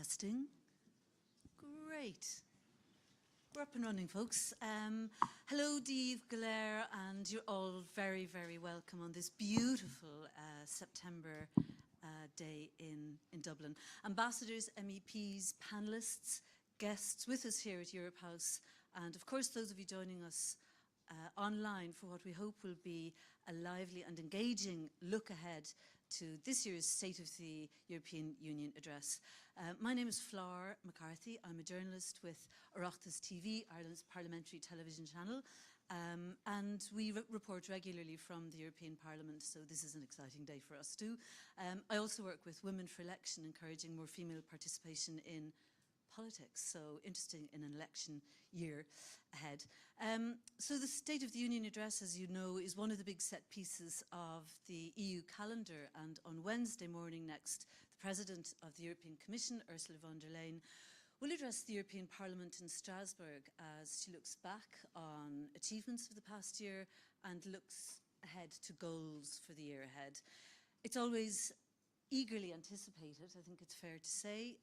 Testing. Great. We're up and running, folks. Hello, Dave, Galère, and you're all very, very welcome on this beautiful September day in Dublin. Ambassadors, MEPs, panellists, guests with us here at Europe House, and of course those of you joining us online for what we hope will be a lively and engaging look ahead to this year's State of the European Union address. My name is Flor MacCarthy. I'm a journalist with Oireachtas TV, Ireland's parliamentary television channel, and we report regularly from the European Parliament, so this is an exciting day for us too. I also work with Women for Election, encouraging more female participation in politics, so interesting in an election year ahead. So the State of the Union address, as you know, is one of the big set pieces of the EU calendar, and on Wednesday morning next, the President of the European Commission, Ursula von der Leyen, will address the European Parliament in Strasbourg as she looks back on achievements of the past year and looks ahead to goals for the year ahead. It's always eagerly anticipated, I think it's fair to say,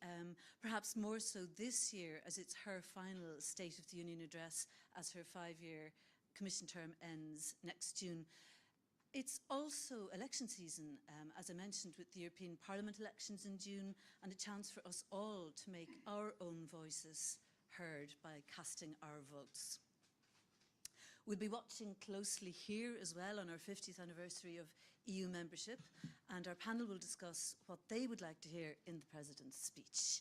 perhaps more so this year as it's her final State of the Union address as her 5-year Commission term ends next June. It's also election season, as I mentioned, with the European Parliament elections in June, and a chance for us all to make our own voices heard by casting our votes. We'll be watching closely here as well on our 50th anniversary of EU membership, and our panel will discuss what they would like to hear in the President's speech.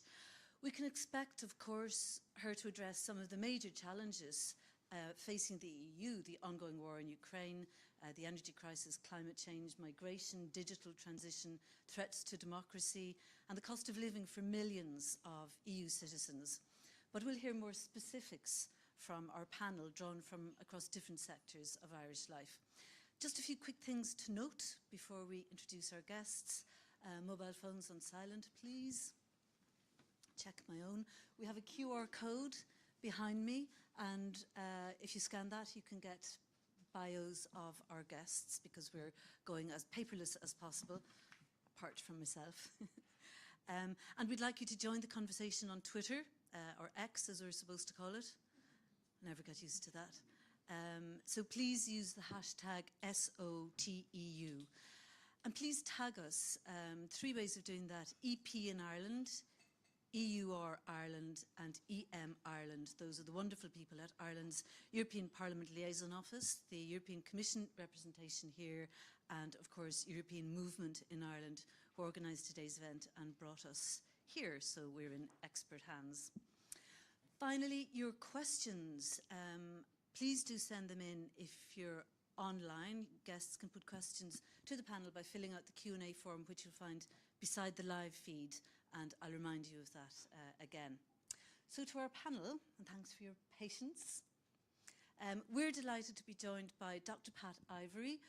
We can expect, of course, her to address some of the major challenges facing the EU, the ongoing war in Ukraine, the energy crisis, climate change, migration, digital transition, threats to democracy, and the cost of living for millions of EU citizens. But we'll hear more specifics from our panel, drawn from across different sectors of Irish life. Just a few quick things to note before we introduce our guests. Mobile phones on silent, please. Check my own. We have a QR code behind me, and if you scan that, you can get bios of our guests, because we're going as paperless as possible, apart from myself. And we'd like you to join the conversation on Twitter, or X as we're supposed to call it. Never get used to that. So please use the hashtag SOTEU. And please tag us. 3 ways of doing that: EP in Ireland, EUR Ireland, and EM Ireland. Those are the wonderful people at Ireland's European Parliament Liaison Office, the European Commission representation here, and of course European Movement in Ireland, who organised today's event and brought us here, so we're in expert hands. Finally, your questions. Please do send them in if you're online. Guests can put questions to the panel by filling out the Q&A form, which you'll find beside the live feed, and I'll remind you of that again. So to our panel, and thanks for your patience. We're delighted to be joined by Dr. Pat Ivory,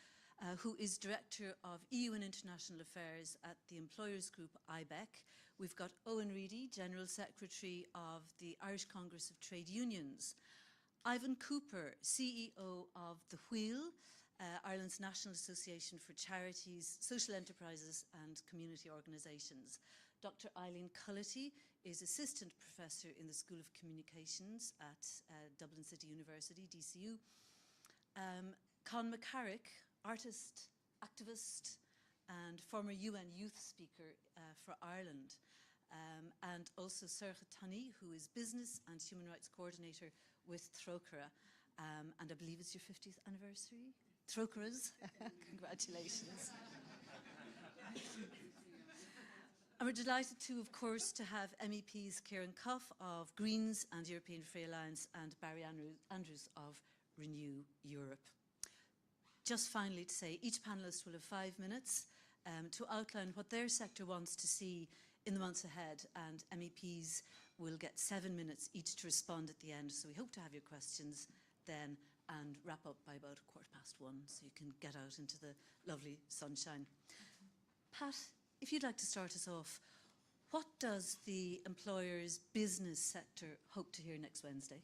who is Director of EU and International Affairs at the employers group IBEC. We've got Owen Reidy, General Secretary of the Irish Congress of Trade Unions. Ivan Cooper, CEO of The Wheel, Ireland's National Association for Charities, Social Enterprises and Community Organisations. Dr. Eileen Culloty is Assistant Professor in the School of Communications at Dublin City University, DCU. Conn McCarrick, artist, activist, and former UN youth speaker for Ireland. And also Sorcha Tunney, who is business and human rights coordinator with Trócaire. And I believe it's your 50th anniversary? Trócaire's. Congratulations. And we're delighted to, of course, to have MEPs Ciaran Cuffe of Greens and European Free Alliance, and Barry Andrews of Renew Europe. Just finally to say, each panellist will have 5 minutes to outline what their sector wants to see in the months ahead, and MEPs will get 7 minutes each to respond at the end. So we hope to have your questions then and wrap up by about 1:15, so you can get out into the lovely sunshine. Pat, if you'd like to start us off, what does the employers' business sector hope to hear next Wednesday?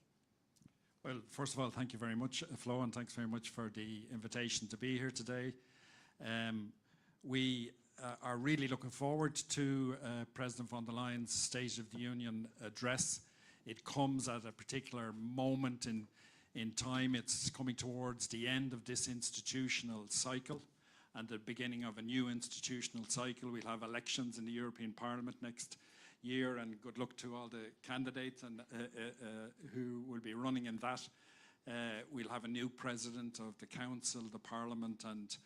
Well, first of all, thank you very much, Flo, and thanks very much for the invitation to be here today. We are really looking forward to President von der Leyen's State of the Union address. It comes at a particular moment in time. It's coming towards the end of this institutional cycle and the beginning of a new institutional cycle. We'll have elections in the European Parliament next year, and good luck to all the candidates and who will be running in that. We'll have a new President of the Council, the Parliament, and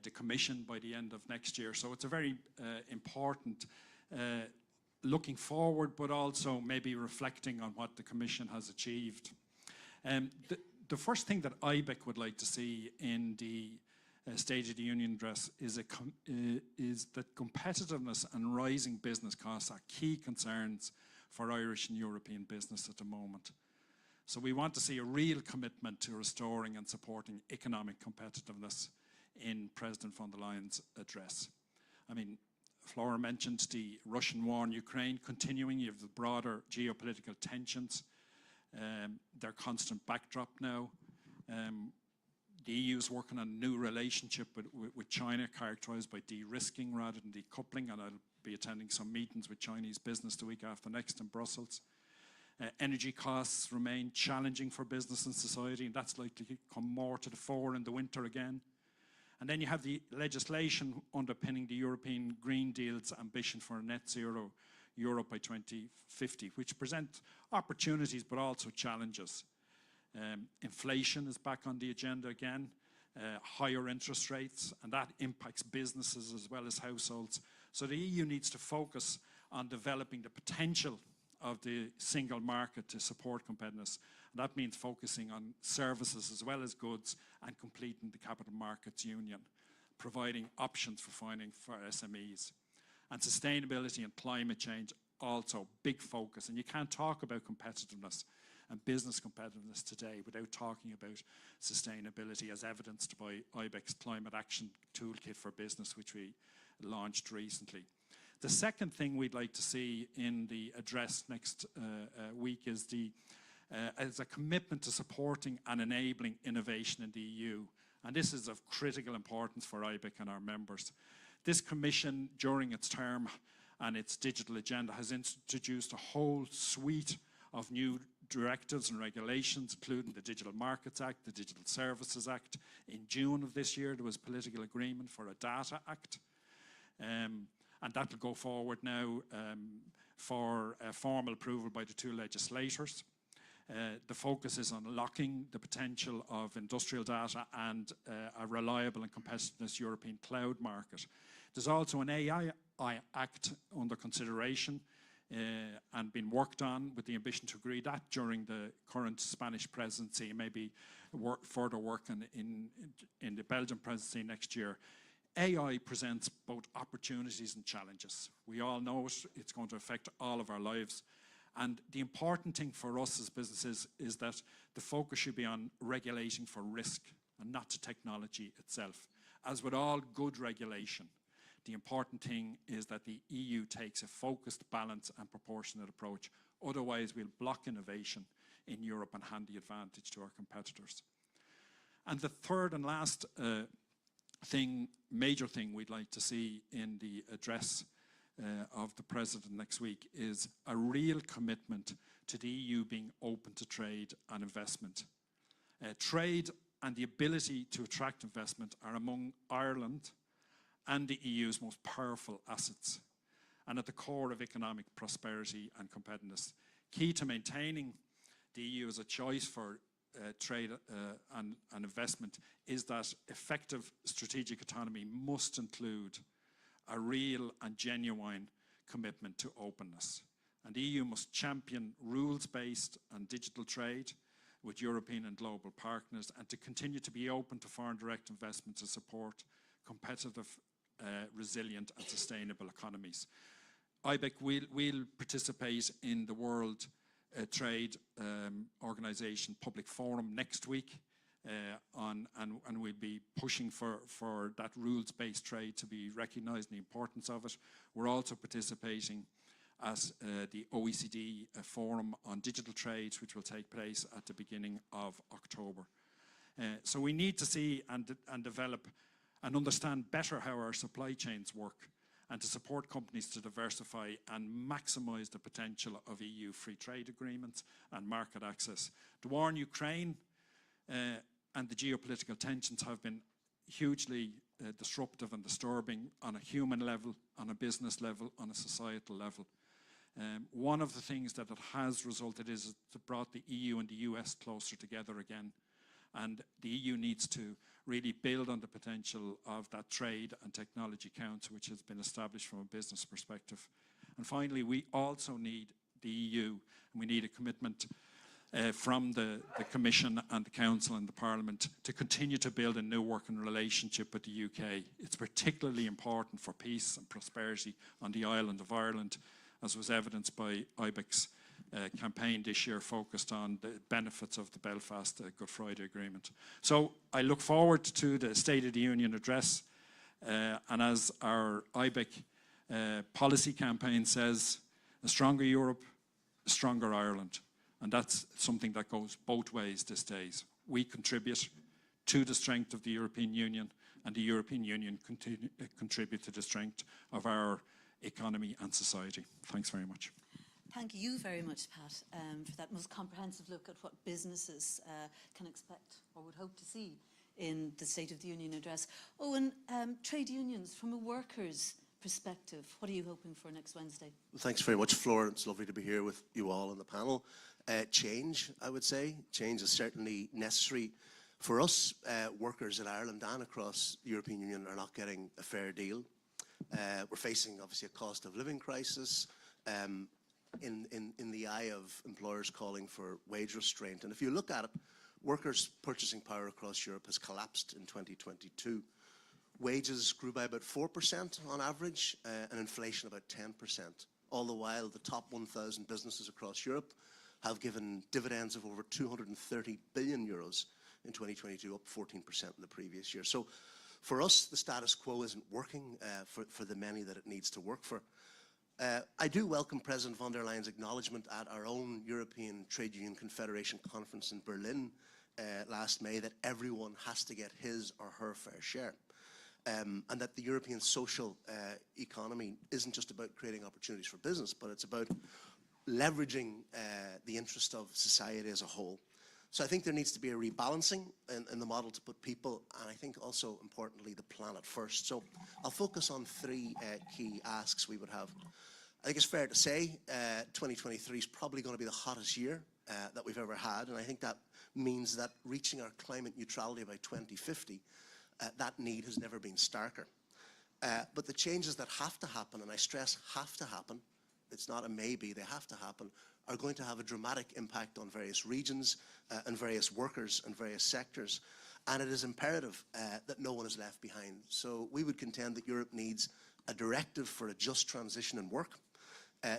the Commission by the end of next year. So it's a very important looking forward, but also maybe reflecting on what the Commission has achieved. The first thing that IBEC would like to see in the State of the Union address is that competitiveness and rising business costs are key concerns for Irish and European business at the moment. So we want to see a real commitment to restoring and supporting economic competitiveness in President von der Leyen's address. I mean, Flor mentioned the Russian war in Ukraine continuing. You have the broader geopolitical tensions, their constant backdrop now. The EU is working on a new relationship with China, characterised by de-risking rather than decoupling, and I'll be attending some meetings with Chinese business the week after next in Brussels. Energy costs remain challenging for business and society, and that's likely to come more to the fore in the winter again. And then you have the legislation underpinning the European Green Deal's ambition for a net zero Europe by 2050, which present opportunities but also challenges. Inflation is back on the agenda again, higher interest rates, and that impacts businesses as well as households. So the EU needs to focus on developing the potential of the single market to support competitiveness. And that means focusing on services as well as goods and completing the capital markets union, providing options for funding for SMEs. And sustainability and climate change, also big focus. And you can't talk about competitiveness and business competitiveness today without talking about sustainability, as evidenced by IBEC's Climate Action Toolkit for Business, which we launched recently. The second thing we'd like to see in the address next week is a commitment to supporting and enabling innovation in the EU. And this is of critical importance for IBEC and our members. This Commission, during its term and its digital agenda, has introduced a whole suite of new directives and regulations, including the Digital Markets Act, the Digital Services Act. In June of this year, there was political agreement for a Data Act. And that will go forward now for formal approval by the two legislators. The focus is on unlocking the potential of industrial data and a reliable and competitive European cloud market. There's also an AI Act under consideration and being worked on with the ambition to agree that during the current Spanish presidency, and maybe further work in the Belgian presidency next year. AI presents both opportunities and challenges. We all know it's going to affect all of our lives. And the important thing for us as businesses is that the focus should be on regulating for risk and not to technology itself. As with all good regulation, the important thing is that the EU takes a focused, balanced and proportionate approach. Otherwise, we'll block innovation in Europe and hand the advantage to our competitors. And the third and last major thing we'd like to see in the address of the President next week is a real commitment to the EU being open to trade and investment. Trade and the ability to attract investment are among Ireland and the EU's most powerful assets, and at the core of economic prosperity and competitiveness. Key to maintaining the EU as a choice for trade and investment is that effective strategic autonomy must include a real and genuine commitment to openness. And the EU must champion rules-based and digital trade with European and global partners, and to continue to be open to foreign direct investment to support competitive, resilient and sustainable economies. IBEC will participate in the World Trade Organization Public Forum next week, and we'll be pushing for that rules-based trade to be recognised and the importance of it. We're also participating at the OECD Forum on Digital Trade, which will take place at the beginning of October. So we need to see and develop and understand better how our supply chains work, and to support companies to diversify and maximise the potential of EU free trade agreements and market access. The war in Ukraine and the geopolitical tensions have been hugely disruptive and disturbing on a human level, on a business level, on a societal level. One of the things that it has resulted is it brought the EU and the US closer together again. And the EU needs to really build on the potential of that Trade and Technology Council, which has been established from a business perspective. And finally, we also need the EU, and we need a commitment from the Commission and the Council and the Parliament to continue to build a new working relationship with the UK. It's particularly important for peace and prosperity on the island of Ireland, as was evidenced by IBEC's campaign this year, focused on the benefits of the Belfast Good Friday Agreement. So I look forward to the State of the Union address, and as our IBEC policy campaign says, a stronger Europe, a stronger Ireland. And that's something that goes both ways these days. We contribute to the strength of the European Union, and the European Union contribute to the strength of our economy and society. Thanks very much. Thank you very much, Pat, for that most comprehensive look at what businesses can expect or would hope to see in the State of the Union address. Owen, trade unions, from a workers' perspective, what are you hoping for next Wednesday? Well, thanks very much, Flor. It's lovely to be here with you all on the panel. Change, I would say. Change is certainly necessary. For us, workers in Ireland and across the European Union are not getting a fair deal. We're facing, obviously, a cost of living crisis in the eye of employers calling for wage restraint. And if you look at it, workers' purchasing power across Europe has collapsed in 2022. Wages grew by about 4% on average, and inflation about 10%. All the while, the top 1,000 businesses across Europe have given dividends of over 230 billion euros in 2022, up 14% in the previous year. So for us, the status quo isn't working for the many that it needs to work for. I do welcome President von der Leyen's acknowledgement at our own European Trade Union Confederation conference in Berlin last May that everyone has to get his or her fair share. And that the European social economy isn't just about creating opportunities for business, but it's about leveraging the interest of society as a whole. So I think there needs to be a rebalancing in the model to put people, and I think also importantly the planet first. So I'll focus on three key asks we would have. I think it's fair to say 2023 is probably going to be the hottest year that we've ever had, and I think that means that reaching our climate neutrality by 2050, that need has never been starker. But the changes that have to happen, and I stress have to happen, it's not a maybe, they have to happen, are going to have a dramatic impact on various regions and various workers and various sectors. And it is imperative that no one is left behind. So we would contend that Europe needs a directive for a just transition in work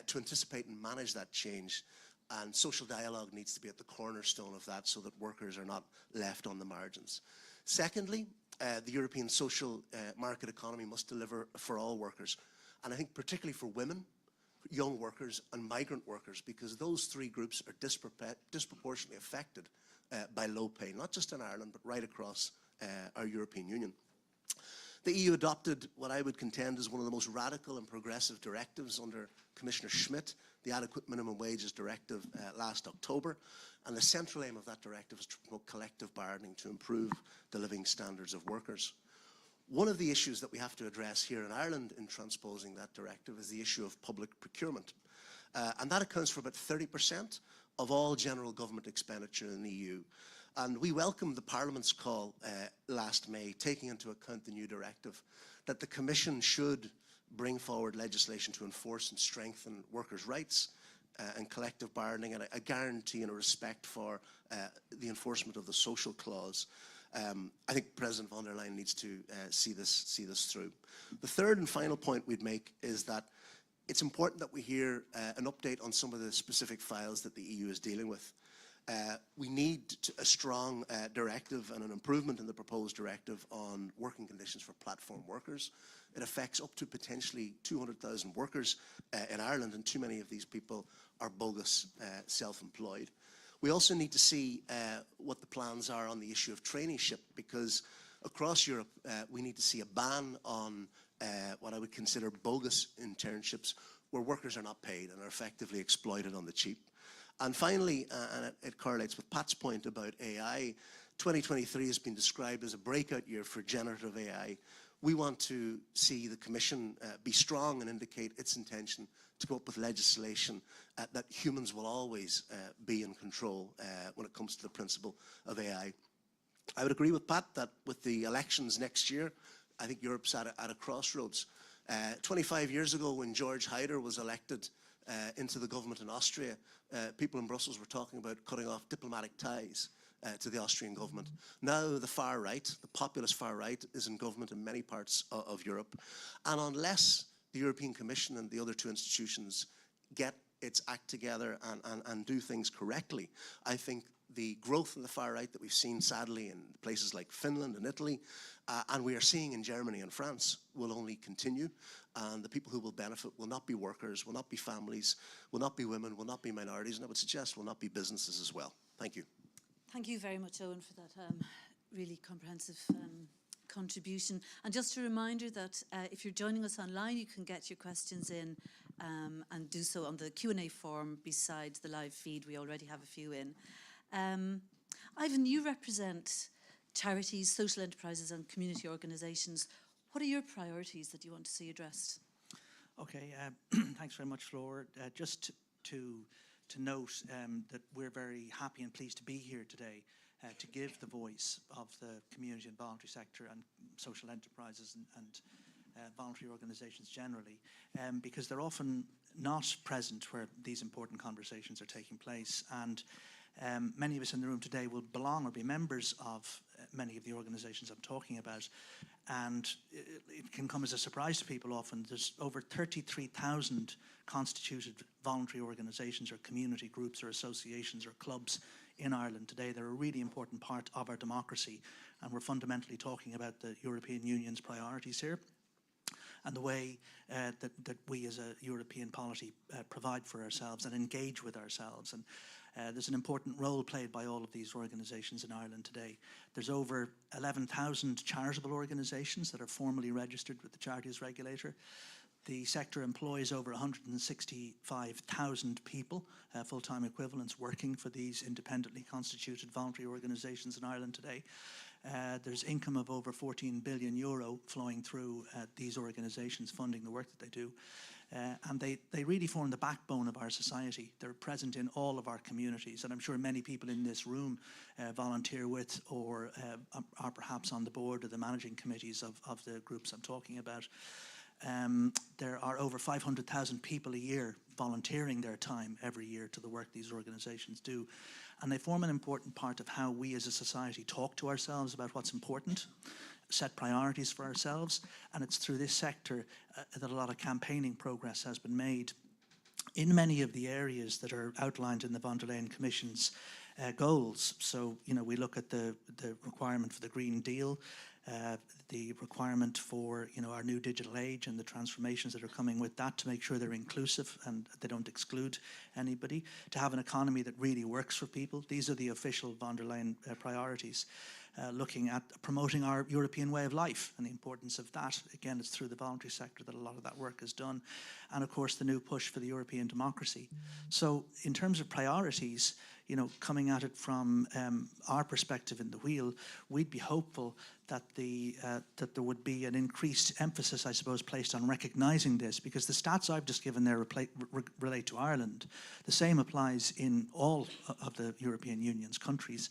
to anticipate and manage that change. And social dialogue needs to be at the cornerstone of that so that workers are not left on the margins. Secondly, the European social market economy must deliver for all workers. And I think particularly for women, young workers and migrant workers, because those three groups are disproportionately affected by low pay, not just in Ireland, but right across our European Union. The EU adopted what I would contend is one of the most radical and progressive directives under Commissioner Schmidt, the Adequate Minimum Wages Directive last October. And the central aim of that directive is to promote collective bargaining to improve the living standards of workers. One of the issues that we have to address here in Ireland in transposing that directive is the issue of public procurement. And that accounts for about 30% of all general government expenditure in the EU. And we welcome the Parliament's call last May, taking into account the new directive, that the Commission should bring forward legislation to enforce and strengthen workers' rights and collective bargaining, and a guarantee and a respect for the enforcement of the social clause. I think President von der Leyen needs to see this through. The third and final point we'd make is that it's important that we hear an update on some of the specific files that the EU is dealing with. We need a strong directive and an improvement in the proposed directive on working conditions for platform workers. It affects up to potentially 200,000 workers in Ireland, and too many of these people are bogus self-employed. We also need to see what the plans are on the issue of traineeship, because Across Europe, we need to see a ban on what I would consider bogus internships where workers are not paid and are effectively exploited on the cheap. And finally, and it correlates with Pat's point about AI, 2023 has been described as a breakout year for generative AI. We want to see the Commission be strong and indicate its intention to come up with legislation that humans will always be in control when it comes to the principle of AI. I would agree with Pat that with the elections next year, I think Europe's at a crossroads. 25 years ago, when George Haider was elected into the government in Austria, people in Brussels were talking about cutting off diplomatic ties to the Austrian government. Now the far right, the populist far right, is in government in many parts of Europe. And unless the European Commission and the other two institutions get its act together and do things correctly, I think the growth in the far right that we've seen sadly in places like Finland and Italy, and we are seeing in Germany and France, will only continue. And the people who will benefit will not be workers, will not be families, will not be women, will not be minorities, and I would suggest will not be businesses as well. Thank you. Thank you very much, Owen, for that really comprehensive contribution. And just a reminder that if you're joining us online, you can get your questions in and do so on the Q&A form beside the live feed. We already have a few in. Ivan, you represent charities, social enterprises and community organisations. What are your priorities that you want to see addressed? Okay, thanks very much, Flor. Just to note that we're very happy and pleased to be here today to give the voice of the community and voluntary sector and social enterprises and voluntary organisations generally, because they're often not present where these important conversations are taking place. And many of us in the room today will belong or be members of many of the organisations I'm talking about. And it can come as a surprise to people often. There's over 33,000 constituted voluntary organisations or community groups or associations or clubs in Ireland today. They're a really important part of our democracy, and we're fundamentally talking about the European Union's priorities here and the way that we as a European polity provide for ourselves and engage with ourselves. And there's an important role played by all of these organisations in Ireland today. There's over 11,000 charitable organisations that are formally registered with the Charities Regulator. The sector employs over 165,000 people, full-time equivalents, working for these independently constituted voluntary organisations in Ireland today. There's income of over €14 billion flowing through these organisations, funding the work that they do. And they really form the backbone of our society. They're present in all of our communities, and I'm sure many people in this room volunteer with or are perhaps on the board or the managing committees of the groups I'm talking about. There are over 500,000 people a year volunteering their time every year to the work these organisations do. And they form an important part of how we as a society talk to ourselves about what's important, set priorities for ourselves, and it's through this sector that a lot of campaigning progress has been made in many of the areas that are outlined in the von der Leyen Commission's goals. So, you know, we look at the requirement for the Green Deal, the requirement for, you know, our new digital age and the transformations that are coming with that to make sure they're inclusive and they don't exclude anybody, to have an economy that really works for people. These are the official von der Leyen priorities. Looking at promoting our European way of life and the importance of that. Again, it's through the voluntary sector that a lot of that work is done. And of course, the new push for the European democracy. So in terms of priorities, you know, coming at it from our perspective in the wheel, we'd be hopeful that that there would be an increased emphasis, I suppose, placed on recognising this, because the stats I've just given there relate to Ireland. The same applies in all of the European Union's countries.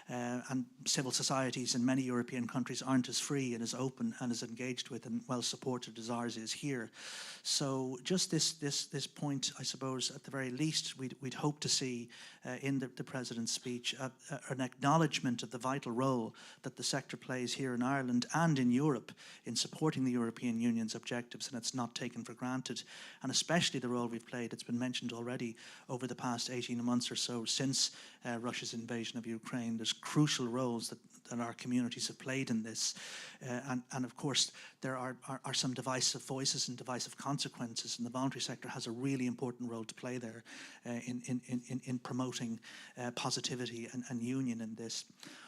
And civil societies in many European countries aren't as free and as open and as engaged with and well supported as ours is here. So just this point, I suppose, at the very least, we'd hope to see in the President's speech an acknowledgement of the vital role that the sector plays here in Ireland and in Europe in supporting the European Union's objectives, and it's not taken for granted. And especially the role we've played, it's been mentioned already, over the past 18 months or so since Russia's invasion of Ukraine. There's crucial roles that our communities have played in this. And of course, there are some divisive voices and divisive consequences, and the voluntary sector has a really important role to play there in promoting positivity and union in this.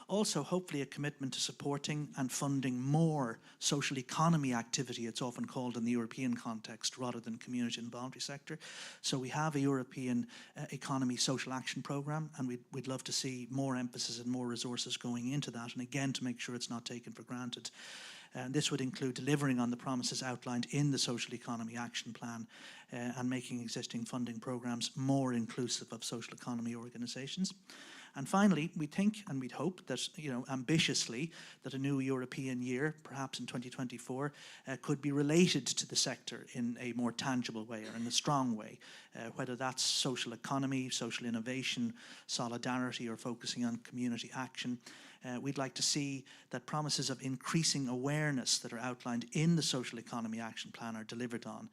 Also, hopefully, a commitment to supporting and funding more social economy activity, it's often called in the European context, rather than community and voluntary sector. So we have a European economy social action programme, and we'd love to see more emphasis and more resources going into that, and again, to make sure it's not taken for granted. And this would include delivering on the promises outlined in the Social Economy Action Plan and making existing funding programmes more inclusive of social economy organisations. And finally, we think and we'd hope that, ambitiously, that a new European year, perhaps in 2024, could be related to the sector in a more tangible way or in a strong way, whether that's social economy, social innovation, solidarity, or focusing on community action. We'd like to see that promises of increasing awareness that are outlined in the Social Economy Action Plan are delivered on.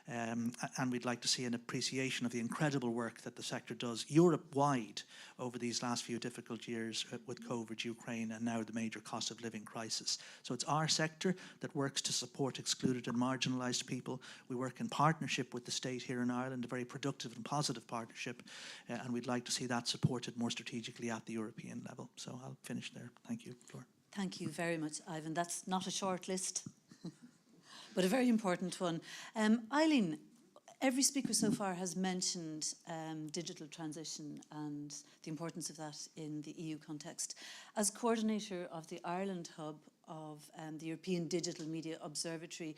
And we'd like to see an appreciation of the incredible work that the sector does Europe-wide over these last few difficult years with COVID, Ukraine, and now the major cost of living crisis. So it's our sector that works to support excluded and marginalised people. We work in partnership with the state here in Ireland, a very productive and positive partnership, and we'd like to see that supported more strategically at the European level. So I'll finish there. Thank you, Flor. Thank you very much, Ivan. That's not a short list, but a very important one. Eileen, every speaker so far has mentioned digital transition and the importance of that in the EU context. As coordinator of the Ireland hub of the European Digital Media Observatory,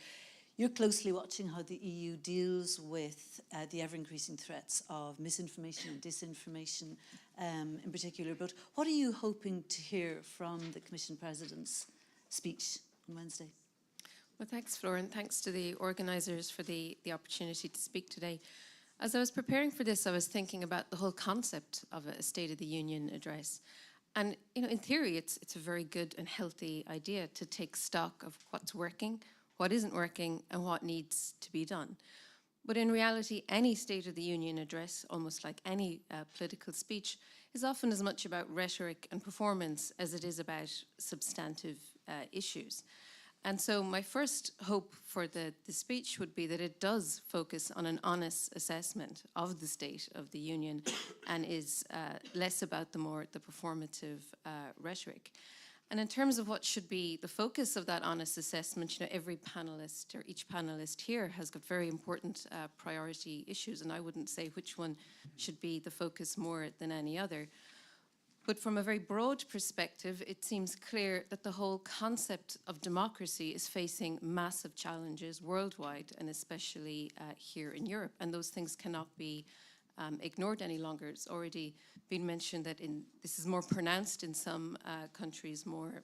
you're closely watching how the EU deals with the ever-increasing threats of misinformation and disinformation in particular. But what are you hoping to hear from the Commission President's speech on Wednesday? Well, thanks, Flor, and thanks to the organisers for the opportunity to speak today. As I was preparing for this, I was thinking about the whole concept of a State of the Union address. And, in theory, it's a very good and healthy idea to take stock of what's working, what isn't working, and what needs to be done. But in reality, any State of the Union address, almost like any political speech, is often as much about rhetoric and performance as it is about substantive issues. And so my first hope for the speech would be that it does focus on an honest assessment of the state of the Union and is less about the performative rhetoric. And in terms of what should be the focus of that honest assessment, every panelist or each panelist here has got very important priority issues, and I wouldn't say which one should be the focus more than any other. But from a very broad perspective, it seems clear that the whole concept of democracy is facing massive challenges worldwide, and especially here in Europe. And those things cannot be ignored any longer. It's already been mentioned that this is more pronounced in some countries more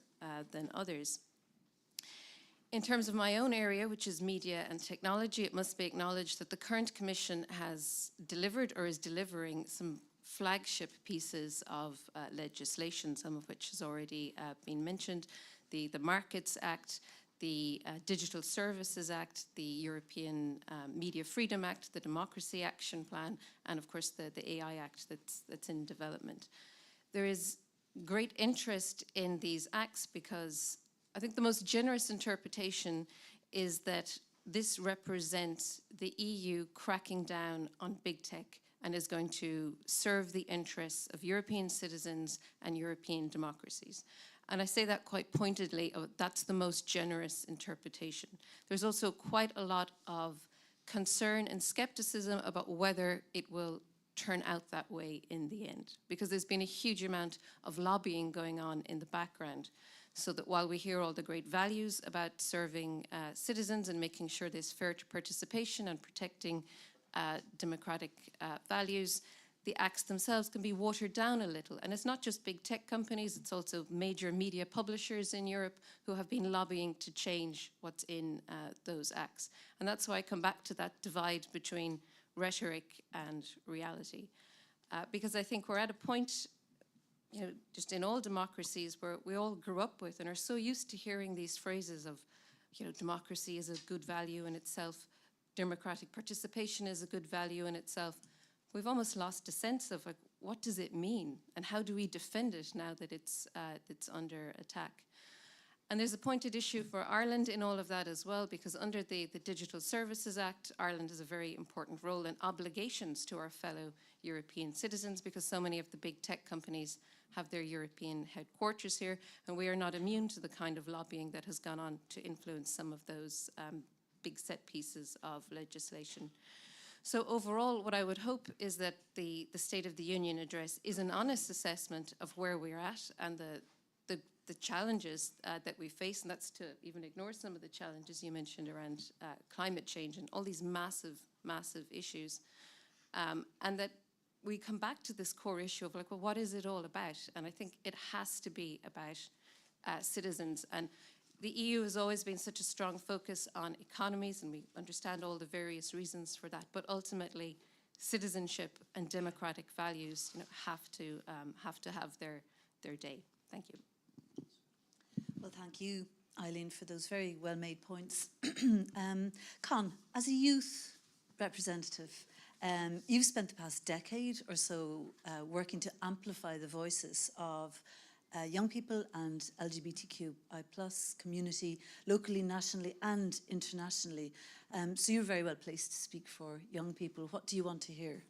than others. In terms of my own area, which is media and technology, it must be acknowledged that the current Commission has delivered or is delivering some flagship pieces of legislation, some of which has already been mentioned: the Markets Act, the Digital Services Act, the European Media Freedom Act, the Democracy Action Plan, and of course the AI Act that's in development. There is great interest in these acts because I think the most generous interpretation is that this represents the EU cracking down on big tech and is going to serve the interests of European citizens and European democracies. And I say that quite pointedly, that's the most generous interpretation. There's also quite a lot of concern and skepticism about whether it will turn out that way in the end, because there's been a huge amount of lobbying going on in the background, so that while we hear all the great values about serving citizens and making sure there's fair participation and protecting democratic values, the acts themselves can be watered down a little. And it's not just big tech companies, it's also major media publishers in Europe who have been lobbying to change what's in those acts. And that's why I come back to that divide between rhetoric and reality. Because I think we're at a point, just in all democracies where we all grew up with and are so used to hearing these phrases of, democracy is a good value in itself, democratic participation is a good value in itself. We've almost lost a sense of what does it mean and how do we defend it now that it's under attack? And there's a pointed issue for Ireland in all of that as well, because under the Digital Services Act, Ireland has a very important role and obligations to our fellow European citizens, because so many of the big tech companies have their European headquarters here, and we are not immune to the kind of lobbying that has gone on to influence some of those big set pieces of legislation. So overall, what I would hope is that the State of the Union address is an honest assessment of where we're at and the challenges that we face, and that's to even ignore some of the challenges you mentioned around climate change and all these massive, massive issues. And that we come back to this core issue of like, well, what is it all about? And I think it has to be about citizens. And the EU has always been such a strong focus on economies, and we understand all the various reasons for that. But ultimately, citizenship and democratic values, have to have their day. Thank you. Well, thank you, Eileen, for those very well-made points. Conn, as a youth representative, you've spent the past decade or so working to amplify the voices of young people and LGBTQI+ community, locally, nationally and internationally. So you're very well placed to speak for young people. What do you want to hear?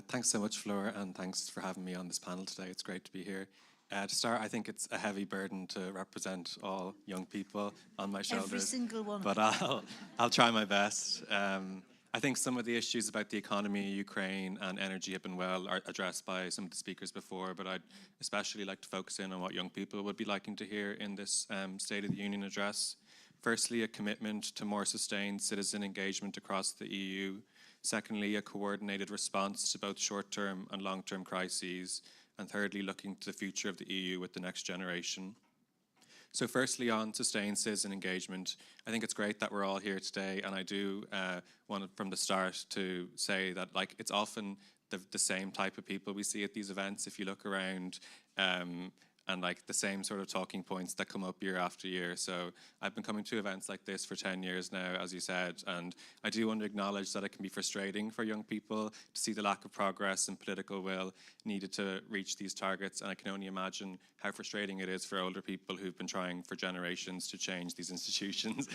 Thanks so much, Flor, and thanks for having me on this panel today. It's great to be here. To start, I think it's a heavy burden to represent all young people on my shoulders. Every single one. But I'll try my best. I think some of the issues about the economy, Ukraine and energy have been well addressed by some of the speakers before, but I'd especially like to focus in on what young people would be liking to hear in this State of the Union address. Firstly, a commitment to more sustained citizen engagement across the EU. Secondly, a coordinated response to both short-term and long-term crises. And thirdly, looking to the future of the EU with the next generation. So firstly, on sustained citizen engagement, I think it's great that we're all here today, and I do want from the start to say that it's often the same type of people we see at these events. If you look around, and the same sort of talking points that come up year after year. So I've been coming to events like this for 10 years now, as you said, and I do want to acknowledge that it can be frustrating for young people to see the lack of progress and political will needed to reach these targets, and I can only imagine how frustrating it is for older people who've been trying for generations to change these institutions.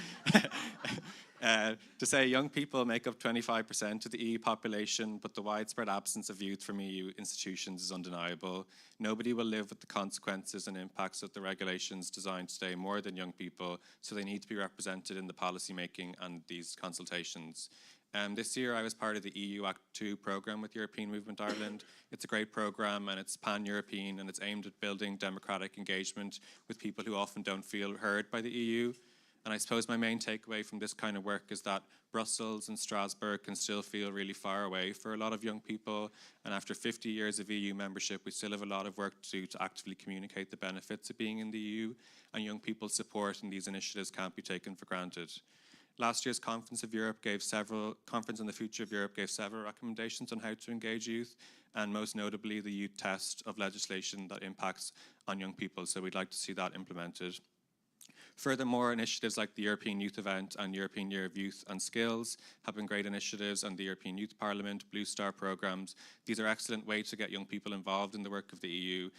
To say young people make up 25% of the EU population, but the widespread absence of youth from EU institutions is undeniable. Nobody will live with the consequences and impacts of the regulations designed today more than young people, so they need to be represented in the policy making and these consultations. This year I was part of the EU Act 2 programme with European Movement Ireland. It's a great programme and it's pan-European and it's aimed at building democratic engagement with people who often don't feel heard by the EU. And I suppose my main takeaway from this kind of work is that Brussels and Strasbourg can still feel really far away for a lot of young people. And after 50 years of EU membership, we still have a lot of work to do to actively communicate the benefits of being in the EU. And young people's support in these initiatives can't be taken for granted. Last year's Conference on the Future of Europe gave several recommendations on how to engage youth, and most notably the youth test of legislation that impacts on young people. So we'd like to see that implemented. Furthermore, initiatives like the European Youth Event and European Year of Youth and Skills have been great initiatives, and the European Youth Parliament, Blue Star programmes. These are excellent ways to get young people involved in the work of the EU,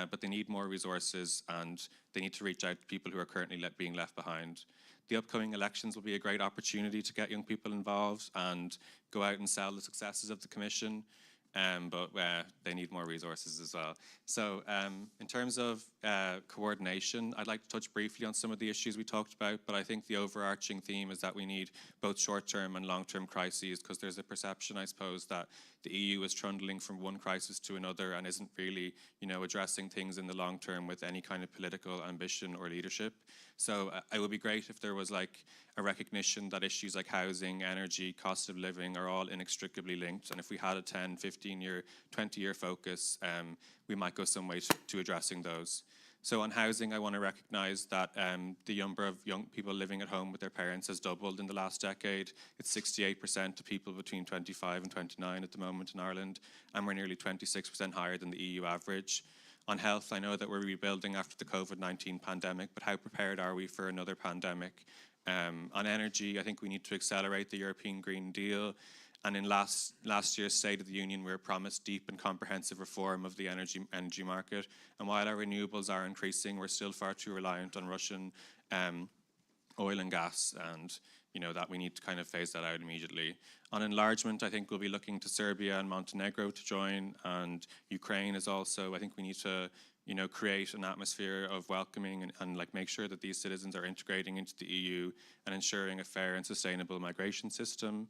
but they need more resources and they need to reach out to people who are currently being left behind. The upcoming elections will be a great opportunity to get young people involved and go out and sell the successes of the Commission. But they need more resources as well. So in terms of coordination, I'd like to touch briefly on some of the issues we talked about, but I think the overarching theme is that we need both short-term and long-term crises, because there's a perception, I suppose, that the EU is trundling from one crisis to another and isn't really, addressing things in the long term with any kind of political ambition or leadership. So it would be great if there was a recognition that issues like housing, energy, cost of living are all inextricably linked. And if we had a 10, 15-year, 20-year focus, we might go some way to addressing those. So on housing, I want to recognise that the number of young people living at home with their parents has doubled in the last decade. It's 68% of people between 25 and 29 at the moment in Ireland, and we're nearly 26% higher than the EU average. On health, I know that we're rebuilding after the COVID-19 pandemic, but how prepared are we for another pandemic? On energy, I think we need to accelerate the European Green Deal And in last year's State of the Union, we were promised deep and comprehensive reform of the energy market. And while our renewables are increasing, we're still far too reliant on Russian oil and gas, and that we need to kind of phase that out immediately. On enlargement, I think we'll be looking to Serbia and Montenegro to join, and Ukraine is also. I think we need to create an atmosphere of welcoming and like make sure that these citizens are integrating into the EU and ensuring a fair and sustainable migration system.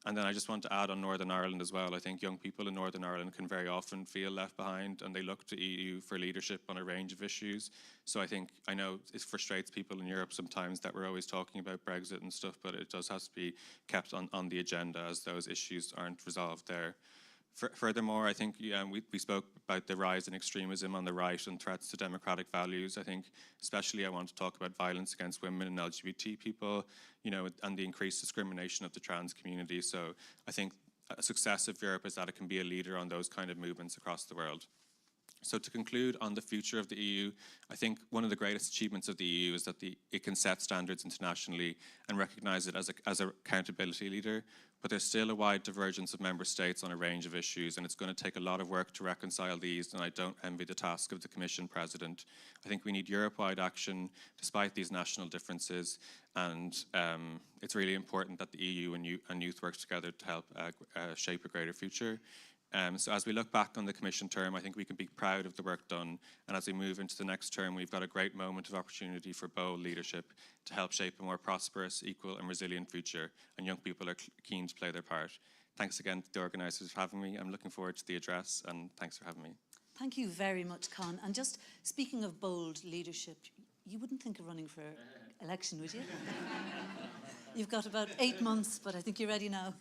And then I just want to add on Northern Ireland as well. I think young people in Northern Ireland can very often feel left behind, and they look to EU for leadership on a range of issues. So I know it frustrates people in Europe sometimes that we're always talking about Brexit and stuff, but it does have to be kept on the agenda as those issues aren't resolved there. Furthermore, I think we spoke about the rise in extremism on the right and threats to democratic values. I think especially I want to talk about violence against women and LGBT people, and the increased discrimination of the trans community. So I think a success of Europe is that it can be a leader on those kind of movements across the world. So to conclude on the future of the EU, I think one of the greatest achievements of the EU is that it can set standards internationally and recognise it as an accountability leader. But there's still a wide divergence of member states on a range of issues, and it's going to take a lot of work to reconcile these, and I don't envy the task of the Commission President. I think we need Europe-wide action despite these national differences, and it's really important that the EU and youth work together to help shape a greater future. So as we look back on the Commission term, I think we can be proud of the work done. And as we move into the next term, we've got a great moment of opportunity for bold leadership to help shape a more prosperous, equal and resilient future. And young people are keen to play their part. Thanks again to the organisers for having me. I'm looking forward to the address, and thanks for having me. Thank you very much, Conn. And just speaking of bold leadership, you wouldn't think of running for election, would you? You've got about 8 months, but I think you're ready now.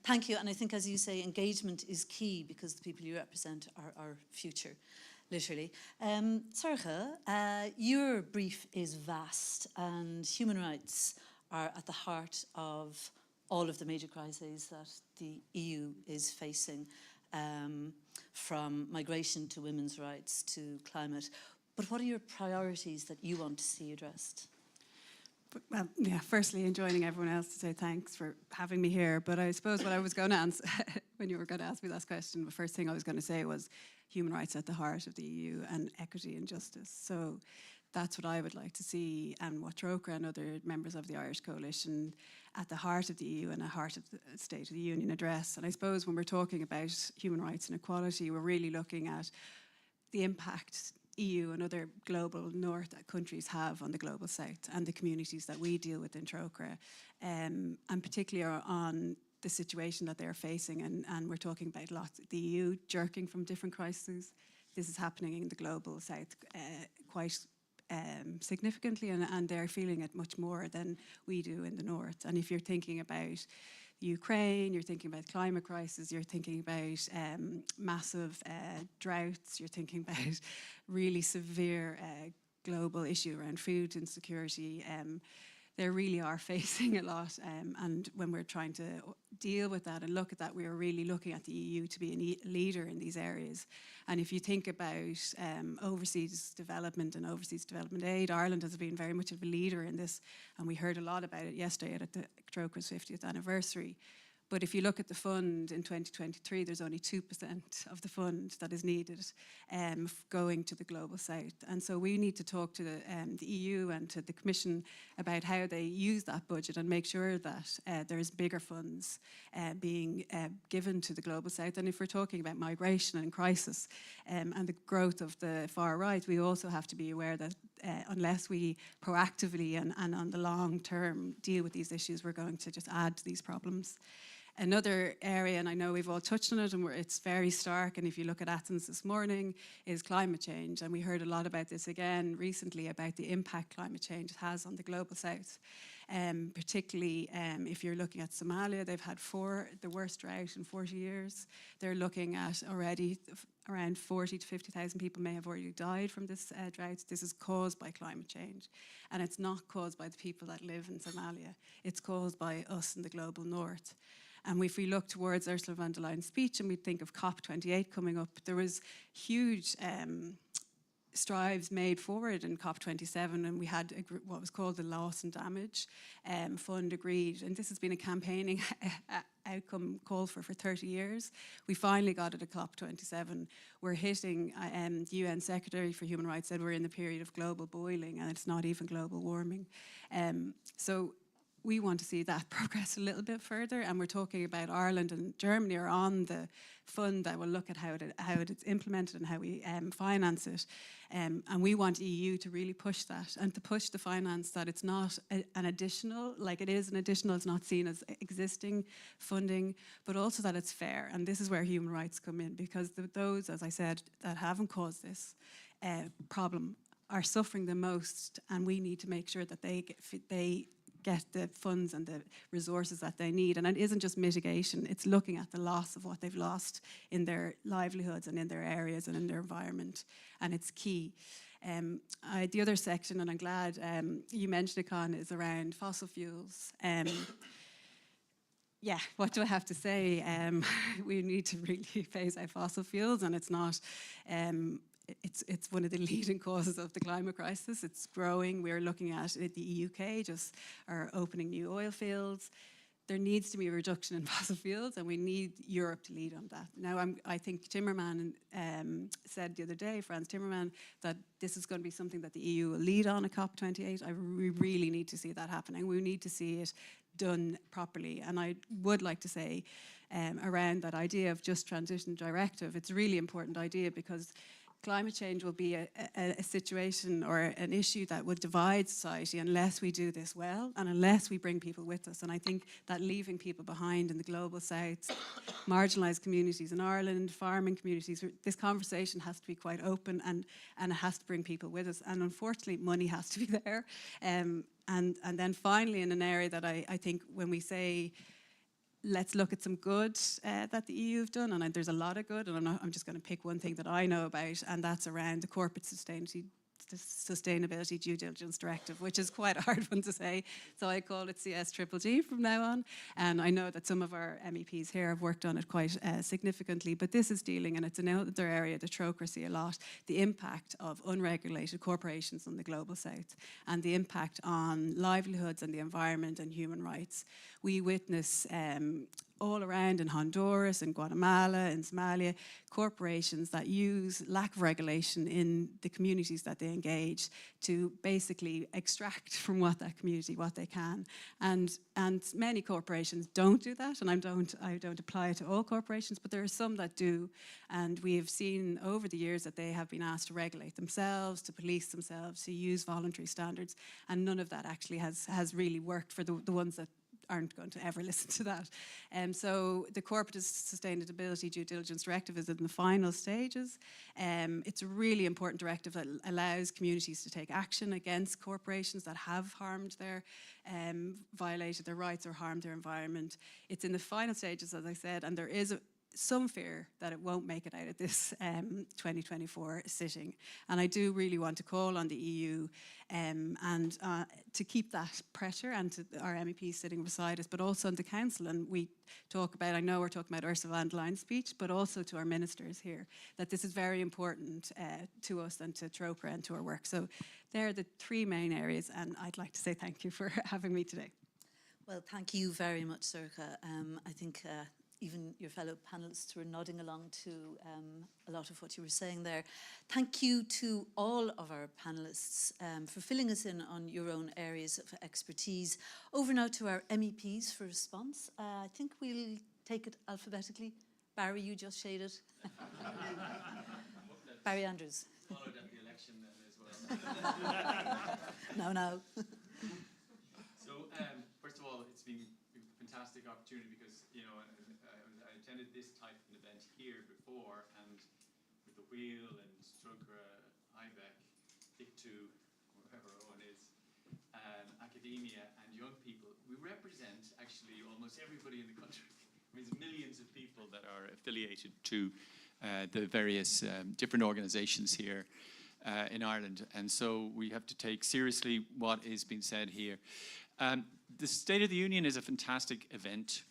Thank you, and I think, as you say, engagement is key because the people you represent are our future, literally. Sorcha, your brief is vast, and human rights are at the heart of all of the major crises that the EU is facing, from migration to women's rights to climate. But what are your priorities that you want to see addressed? Well, yeah, firstly, in joining everyone else to say thanks for having me here. But I suppose what I was going to answer, when you were going to ask me that question, the first thing I was going to say was human rights at the heart of the EU and equity and justice. So that's what I would like to see, and what Trócaire and other members of the Irish Coalition at the heart of the EU and at the heart of the State of the Union address. And I suppose when we're talking about human rights and equality, we're really looking at the impact EU and other global north countries have on the global south and the communities that we deal with in Trócaire, and particularly on the situation that they're facing. And we're talking about lots the EU jerking from different crises. This is happening in the global south quite significantly, and they're feeling it much more than we do in the north. And if you're thinking about Ukraine, you're thinking about climate crisis, you're thinking about massive droughts, you're thinking about really severe global issue around food insecurity. They really are facing a lot, and when we're trying to deal with that and look at that, we are really looking at the EU to be a leader in these areas. And if you think about overseas development and overseas development aid, Ireland has been very much of a leader in this, and we heard a lot about it yesterday at the Trócaire's 50th anniversary. But if you look at the fund in 2023, there's only 2% of the fund that is needed going to the global south. And so we need to talk to the EU and to the Commission about how they use that budget and make sure that there's bigger funds being given to the global south. And if we're talking about migration and crisis and the growth of the far right, we also have to be aware that unless we proactively and on the long term deal with these issues, we're going to just add to these problems. Another area, and I know we've all touched on it, and it's very stark, and if you look at Athens this morning, is climate change. And we heard a lot about this again recently, about the impact climate change has on the global south. Particularly if you're looking at Somalia, they've had the worst drought in 40 years. They're looking at already around 40 to 50,000 people may have already died from this drought. This is caused by climate change. And it's not caused by the people that live in Somalia. It's caused by us in the global north. And if we look towards Ursula von der Leyen's speech and we think of COP28 coming up, there was huge strides made forward in COP27, and we had what was called the Loss and Damage Fund agreed, and this has been a campaigning outcome called for 30 years. We finally got it at COP27. We're hitting, the UN Secretary for Human Rights said we're in the period of global boiling, and it's not even global warming. So we want to see that progress a little bit further, and we're talking about Ireland and Germany are on the fund that will look at how it's implemented and how we finance it. And we want EU to really push that and to push the finance that it's not an additional, like it is an additional, it's not seen as existing funding, but also that it's fair. And this is where human rights come in, because those, as I said, that haven't caused this problem are suffering the most, and we need to make sure that they get the funds and the resources that they need. And it isn't just mitigation, it's looking at the loss of what they've lost in their livelihoods and in their areas and in their environment, and it's key. The other section, and I'm glad you mentioned it, Conn, is around fossil fuels. Yeah, what do I have to say? We need to really phase out fossil fuels, and it's not... It's one of the leading causes of the climate crisis. It's growing. We're looking at the UK just are opening new oil fields. There needs to be a reduction in fossil fuels, and we need Europe to lead on that. Now, I think Timmerman said the other day, Franz Timmerman, that this is going to be something that the EU will lead on at COP28. We really need to see that happening. We need to see it done properly. And I would like to say around that idea of just transition directive, it's a really important idea, because climate change will be a situation or an issue that would divide society unless we do this well and unless we bring people with us. And I think that leaving people behind in the global south, marginalised communities in Ireland, farming communities, this conversation has to be quite open, and it has to bring people with us. And unfortunately, money has to be there. And then finally, in an area that I think when we say, let's look at some good that the EU have done, and there's a lot of good, and I'm just going to pick one thing that I know about, and that's around the corporate sustainability due diligence directive, which is quite a hard one to say, so I call it CSGGG from now on. And I know that some of our MEPs here have worked on it quite significantly, but this is dealing, and it's another area that Trócaire see a lot, the impact of unregulated corporations on the global south and the impact on livelihoods and the environment and human rights. We witness all around in Honduras, in Guatemala, in Somalia, corporations that use lack of regulation in the communities that they engage to basically extract from that community what they can. And many corporations don't do that, and I don't apply it to all corporations, but there are some that do. And we have seen over the years that they have been asked to regulate themselves, to police themselves, to use voluntary standards, and none of that actually has really worked for the ones that aren't going to ever listen to that. So the Corporate Sustainability Due Diligence Directive is in the final stages. It's a really important directive that allows communities to take action against corporations that have harmed their, violated their rights or harmed their environment. It's in the final stages, as I said, and there is some fear that it won't make it out of this 2024 sitting. And I do really want to call on the EU and to keep that pressure, and to our MEPs sitting beside us, but also on the Council. And we talk about, I know we're talking about Ursula von der Leyen's speech, but also to our ministers here, that this is very important to us and to Trócaire and to our work. So they're the three main areas, and I'd like to say thank you for having me today. Well, thank you very much, Sorcha. I think even your fellow panellists were nodding along to a lot of what you were saying there. Thank you to all of our panellists for filling us in on your own areas of expertise. Over now to our MEPs for response. I think we'll take it alphabetically. Barry, you just shaded. Barry Andrews. Followed at the election then as well. No. So, first of all, it's been a fantastic opportunity because, you know, I attended this type of an event here before, and with the Wheel and Trócaire, IBEC, ICTU, wherever Owen is, academia and young people, we represent actually almost everybody in the country. I mean, there's millions of people that are affiliated to the various different organisations here in Ireland, and so we have to take seriously what is being said here. The State of the Union is a fantastic event,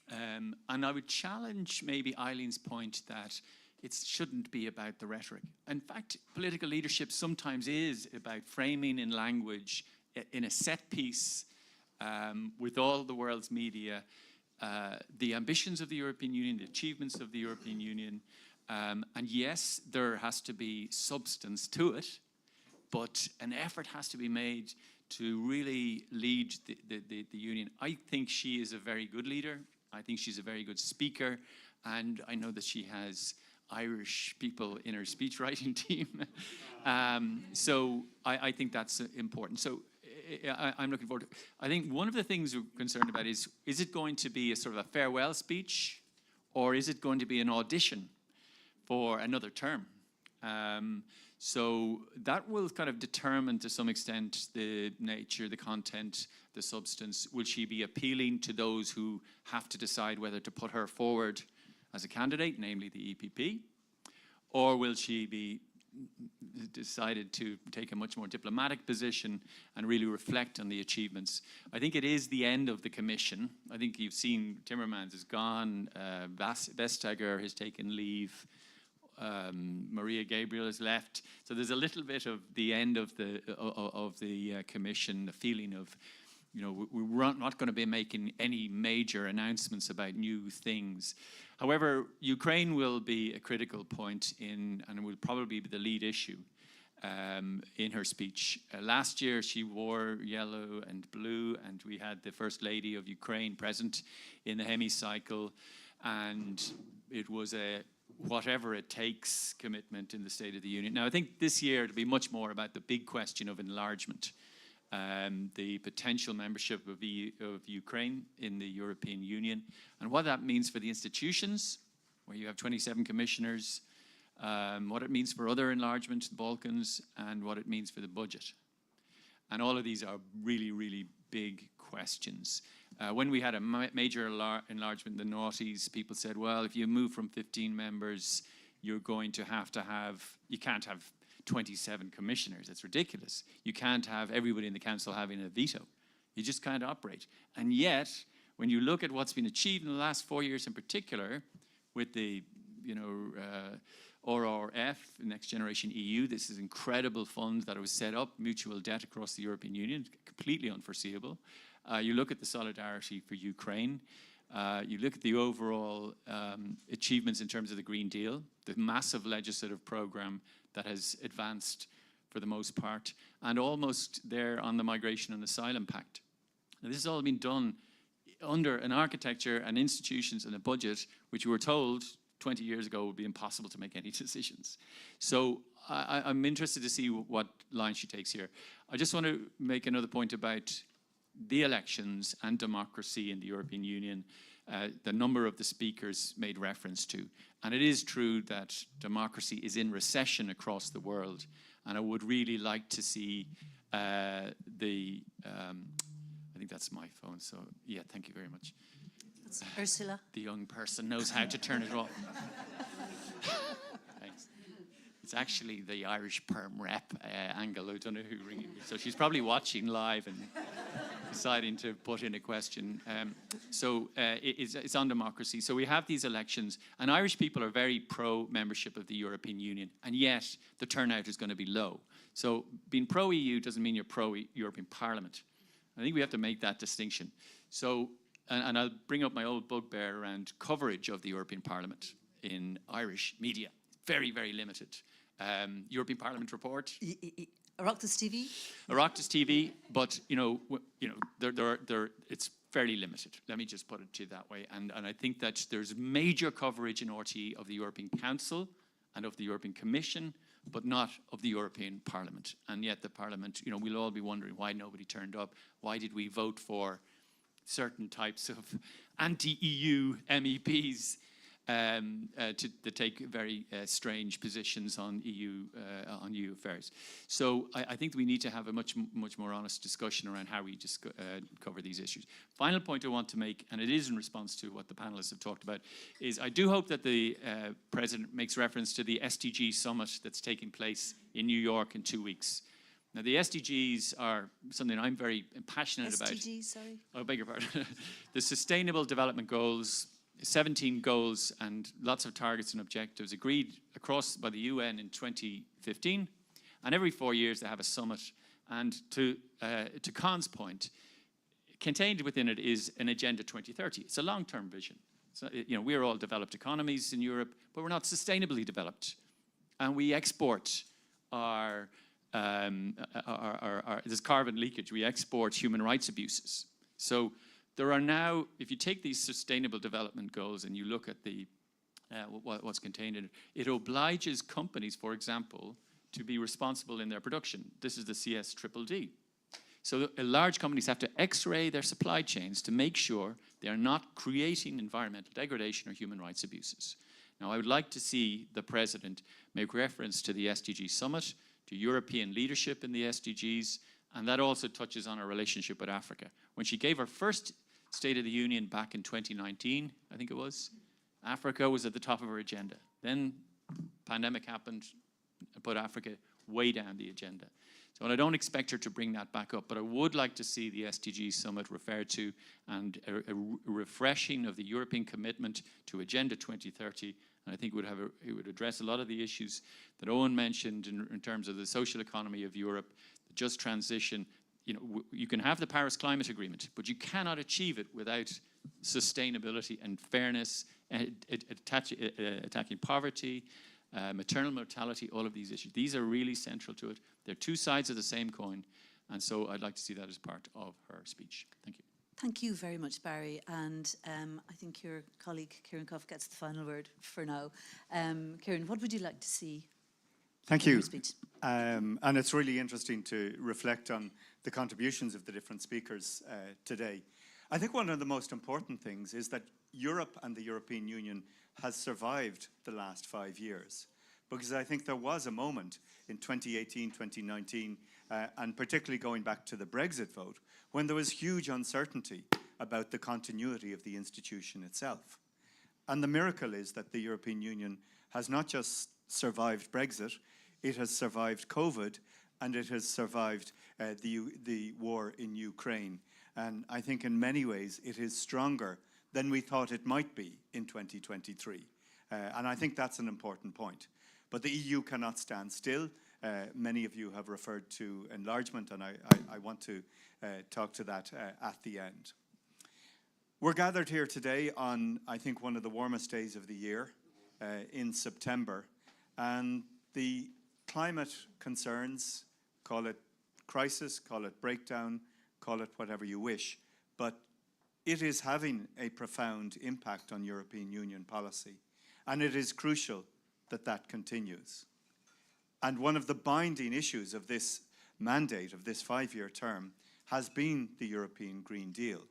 and I would challenge maybe Eileen's point that it shouldn't be about the rhetoric. In fact, political leadership sometimes is about framing in language in a set piece with all the world's media, the ambitions of the European Union, the achievements of the European Union. And yes, there has to be substance to it, but an effort has to be made to really lead the Union. I think she is a very good leader. I think she's a very good speaker. And I know that she has Irish people in her speechwriting team. So I think that's important. So I'm looking forward to it. I think one of the things we're concerned about is it going to be a sort of a farewell speech, or is it going to be an audition for another term? So that will kind of determine to some extent the nature, the content, the substance. Will she be appealing to those who have to decide whether to put her forward as a candidate, namely the EPP, or will she be decided to take a much more diplomatic position and really reflect on the achievements? I think it is the end of the Commission. I think you've seen Timmermans is gone, Vestager has taken leave, Maria Gabriel has left. So there's a little bit of the end of the Commission, the feeling of, you know, we're not going to be making any major announcements about new things. However, Ukraine will be a critical point and will probably be the lead issue in her speech. Last year, she wore yellow and blue, and we had the First Lady of Ukraine present in the hemicycle, and it was a whatever it takes commitment in the State of the Union. Now, I think this year it'll be much more about the big question of enlargement. The potential membership of Ukraine in the European Union, and what that means for the institutions, where you have 27 commissioners, what it means for other enlargement, the Balkans, and what it means for the budget. And all of these are really, really big questions. When we had a major enlargement in the noughties, people said, well, if you move from 15 members, you're going to have, you can't have 27 commissioners. It's ridiculous. You can't have everybody in the council having a veto. You just can't operate. And yet, when you look at what's been achieved in the last 4 years in particular, with the, you know, RRF, Next Generation EU, this is an incredible fund that was set up, mutual debt across the European Union, completely unforeseeable. You look at the solidarity for Ukraine. You look at the overall achievements in terms of the Green Deal, the massive legislative program that has advanced for the most part, and almost there on the Migration and Asylum Pact. Now, this has all been done under an architecture and institutions and a budget which we were told 20 years ago would be impossible to make any decisions. So I'm interested to see what line she takes here. I just want to make another point about the elections and democracy in the European Union. The number of the speakers made reference to. And it is true that democracy is in recession across the world. And I would really like to see I think that's my phone, so yeah, thank you very much. That's Ursula. The young person knows how to turn it off. Thanks. It's actually the Irish Perm Rep Angle. I don't know who ringing me. So she's probably watching live and deciding to put in a question. It's on democracy. So we have these elections, and Irish people are very pro-membership of the European Union, and yet the turnout is going to be low. So being pro-EU doesn't mean you're pro-European Parliament. I think we have to make that distinction. So, and I'll bring up my old bugbear around coverage of the European Parliament in Irish media. Very, very limited. European Parliament report. Oireachtas TV? Oireachtas TV, but it's fairly limited. Let me just put it to you that way. And I think that there's major coverage in RT of the European Council and of the European Commission, but not of the European Parliament. And yet the Parliament, we'll all be wondering why nobody turned up. Why did we vote for certain types of anti-EU MEPs to take very strange positions on EU affairs. So I think we need to have a much more honest discussion around how we just cover these issues. Final point I want to make, and it is in response to what the panelists have talked about, is I do hope that the President makes reference to the SDG summit that's taking place in New York in 2 weeks. Now, the SDGs are something I'm very passionate about. SDGs, sorry? Oh, beg your pardon. The Sustainable Development Goals, 17 goals and lots of targets and objectives agreed across by the UN in 2015. And every 4 years they have a summit. And to Conn's point, contained within it is an Agenda 2030. It's a long-term vision. So, we're all developed economies in Europe, but we're not sustainably developed. And we export there's carbon leakage. We export human rights abuses. So there are now, if you take these sustainable development goals and you look at the what's contained in it, it obliges companies, for example, to be responsible in their production. This is the CSDDD. So large companies have to x-ray their supply chains to make sure they are not creating environmental degradation or human rights abuses. Now, I would like to see the President make reference to the SDG Summit, to European leadership in the SDGs, and that also touches on our relationship with Africa. When she gave her first State of the Union back in 2019, I think it was, Africa was at the top of her agenda. Then pandemic happened and put Africa way down the agenda. So I don't expect her to bring that back up, but I would like to see the SDG Summit referred to and a refreshing of the European commitment to Agenda 2030. And I think it would address a lot of the issues that Owen mentioned in terms of the social economy of Europe, the just transition. You can have the Paris Climate Agreement, but you cannot achieve it without sustainability and fairness, attacking poverty, maternal mortality, all of these issues. These are really central to it. They're two sides of the same coin. And so I'd like to see that as part of her speech. Thank you. Thank you very much, Barry. And I think your colleague, Ciaran Cuffe, gets the final word for now. Ciaran, what would you like to see? Thank you. And it's really interesting to reflect on the contributions of the different speakers today. I think one of the most important things is that Europe and the European Union has survived the last 5 years. Because I think there was a moment in 2018, 2019, and particularly going back to the Brexit vote, when there was huge uncertainty about the continuity of the institution itself. And the miracle is that the European Union has not just survived Brexit, it has survived COVID, and it has survived the war in Ukraine. And I think in many ways it is stronger than we thought it might be in 2023. And I think that's an important point. But the EU cannot stand still. Many of you have referred to enlargement, and I want to talk to that at the end. We're gathered here today on, I think, one of the warmest days of the year in September. And the climate concerns, call it crisis, call it breakdown, call it whatever you wish, but it is having a profound impact on European Union policy. And it is crucial that that continues. And one of the binding issues of this mandate, of this 5-year term, has been the European Green Deal,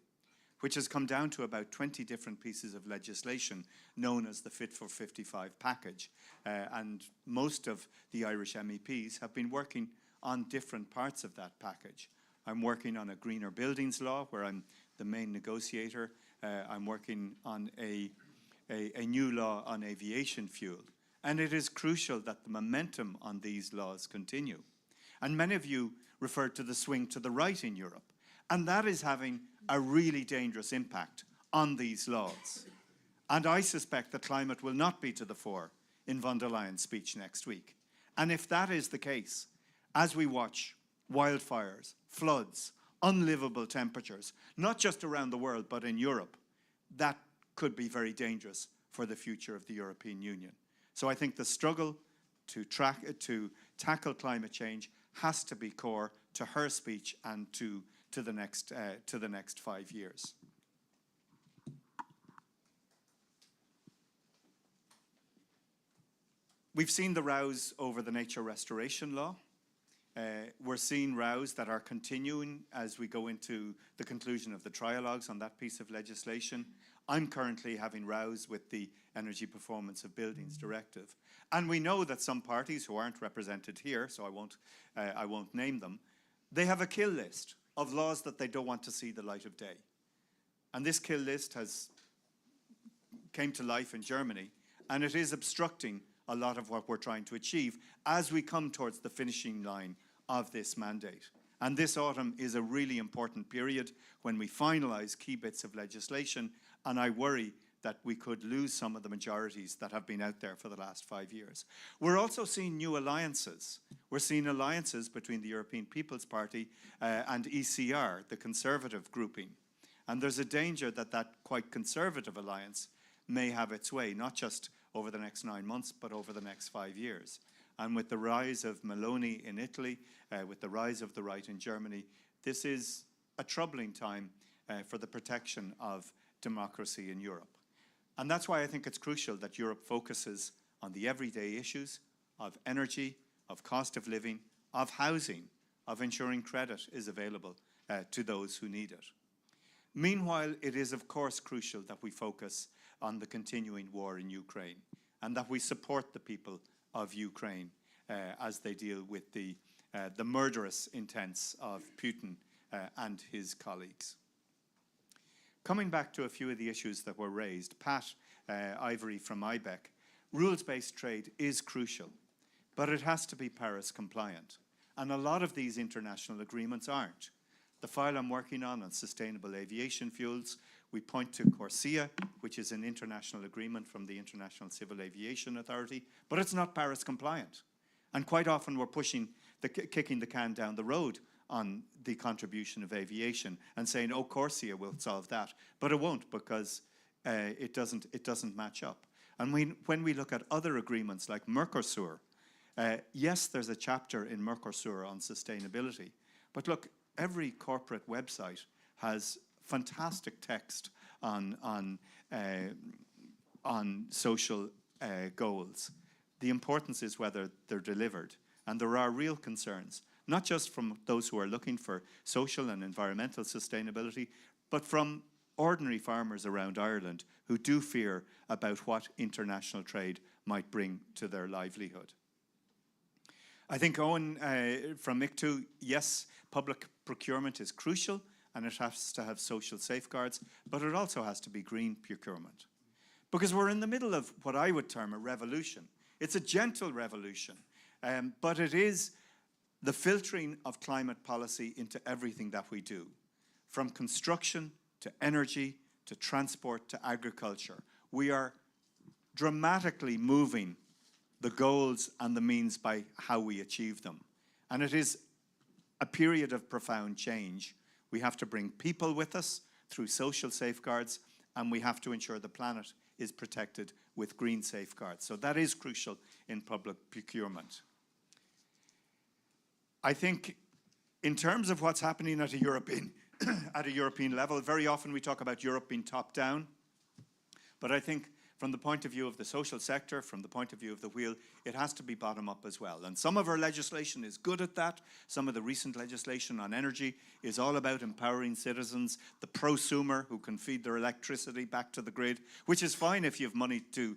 which has come down to about 20 different pieces of legislation known as the Fit for 55 package. And most of the Irish MEPs have been working on different parts of that package. I'm working on a greener buildings law, where I'm the main negotiator. I'm working on a new law on aviation fuel. And it is crucial that the momentum on these laws continue. And many of you referred to the swing to the right in Europe. And that is having a really dangerous impact on these laws. And I suspect that climate will not be to the fore in von der Leyen's speech next week. And if that is the case, as we watch wildfires, floods, unlivable temperatures, not just around the world, but in Europe, that could be very dangerous for the future of the European Union. So I think the struggle to tackle climate change has to be core to her speech and to the next 5 years. We've seen the rows over the nature restoration law. We're seeing rows that are continuing as we go into the conclusion of the trialogues on that piece of legislation. I'm currently having rows with the Energy Performance of Buildings Directive. And we know that some parties who aren't represented here, so I won't name them, they have a kill list of laws that they don't want to see the light of day. And this kill list came to life in Germany, and it is obstructing a lot of what we're trying to achieve as we come towards the finishing line of this mandate. And this autumn is a really important period when we finalise key bits of legislation, and I worry that we could lose some of the majorities that have been out there for the last 5 years. We're also seeing new alliances. We're seeing alliances between the European People's Party and ECR, the Conservative grouping. And there's a danger that that quite conservative alliance may have its way, not just over the next 9 months, but over the next 5 years. And with the rise of Meloni in Italy, with the rise of the right in Germany, this is a troubling time for the protection of democracy in Europe. And that's why I think it's crucial that Europe focuses on the everyday issues of energy, of cost of living, of housing, of ensuring credit is available to those who need it. Meanwhile, it is of course crucial that we focus on the continuing war in Ukraine and that we support the people of Ukraine as they deal with the murderous intents of Putin and his colleagues. Coming back to a few of the issues that were raised, Pat Ivory from IBEC, rules-based trade is crucial, but it has to be Paris compliant. And a lot of these international agreements aren't. The file I'm working on sustainable aviation fuels, we point to CORSIA, which is an international agreement from the International Civil Aviation Authority, but it's not Paris compliant. And quite often we're kicking the can down the road on the contribution of aviation and saying, oh, CORSIA will solve that. But it won't, because it doesn't match up. And when we look at other agreements like Mercosur, yes, there's a chapter in Mercosur on sustainability. But look, every corporate website has fantastic text on social goals. The importance is whether they're delivered. And there are real concerns, not just from those who are looking for social and environmental sustainability, but from ordinary farmers around Ireland who do fear about what international trade might bring to their livelihood. I think Owen from ICTU, yes, public procurement is crucial and it has to have social safeguards, but it also has to be green procurement. Because we're in the middle of what I would term a revolution. It's a gentle revolution, but it is the filtering of climate policy into everything that we do, from construction to energy to transport to agriculture. We are dramatically moving the goals and the means by how we achieve them. And it is a period of profound change. We have to bring people with us through social safeguards, and we have to ensure the planet is protected with green safeguards. So that is crucial in public procurement. I think in terms of what's happening at a European, at a European level, very often we talk about Europe being top-down, but I think from the point of view of the social sector, from the point of view of the wheel, it has to be bottom-up as well. And some of our legislation is good at that. Some of the recent legislation on energy is all about empowering citizens, the prosumer who can feed their electricity back to the grid, which is fine if you have money to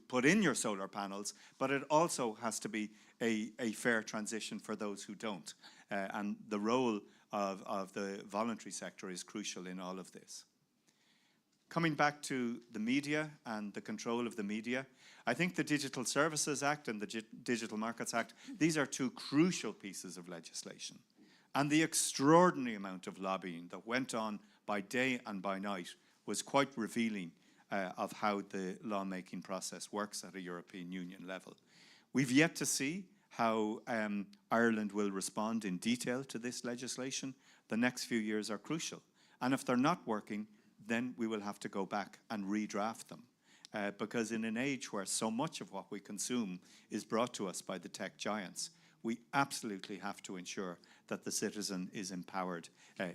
put in your solar panels, but it also has to be a fair transition for those who don't. And the role of the voluntary sector is crucial in all of this. Coming back to the media and the control of the media, I think the Digital Services Act and the Digital Markets Act, these are two crucial pieces of legislation. And the extraordinary amount of lobbying that went on by day and by night was quite revealing of how the lawmaking process works at a European Union level. We've yet to see how Ireland will respond in detail to this legislation. The next few years are crucial. And if they're not working, then we will have to go back and redraft them. Because in an age where so much of what we consume is brought to us by the tech giants, we absolutely have to ensure that the citizen is empowered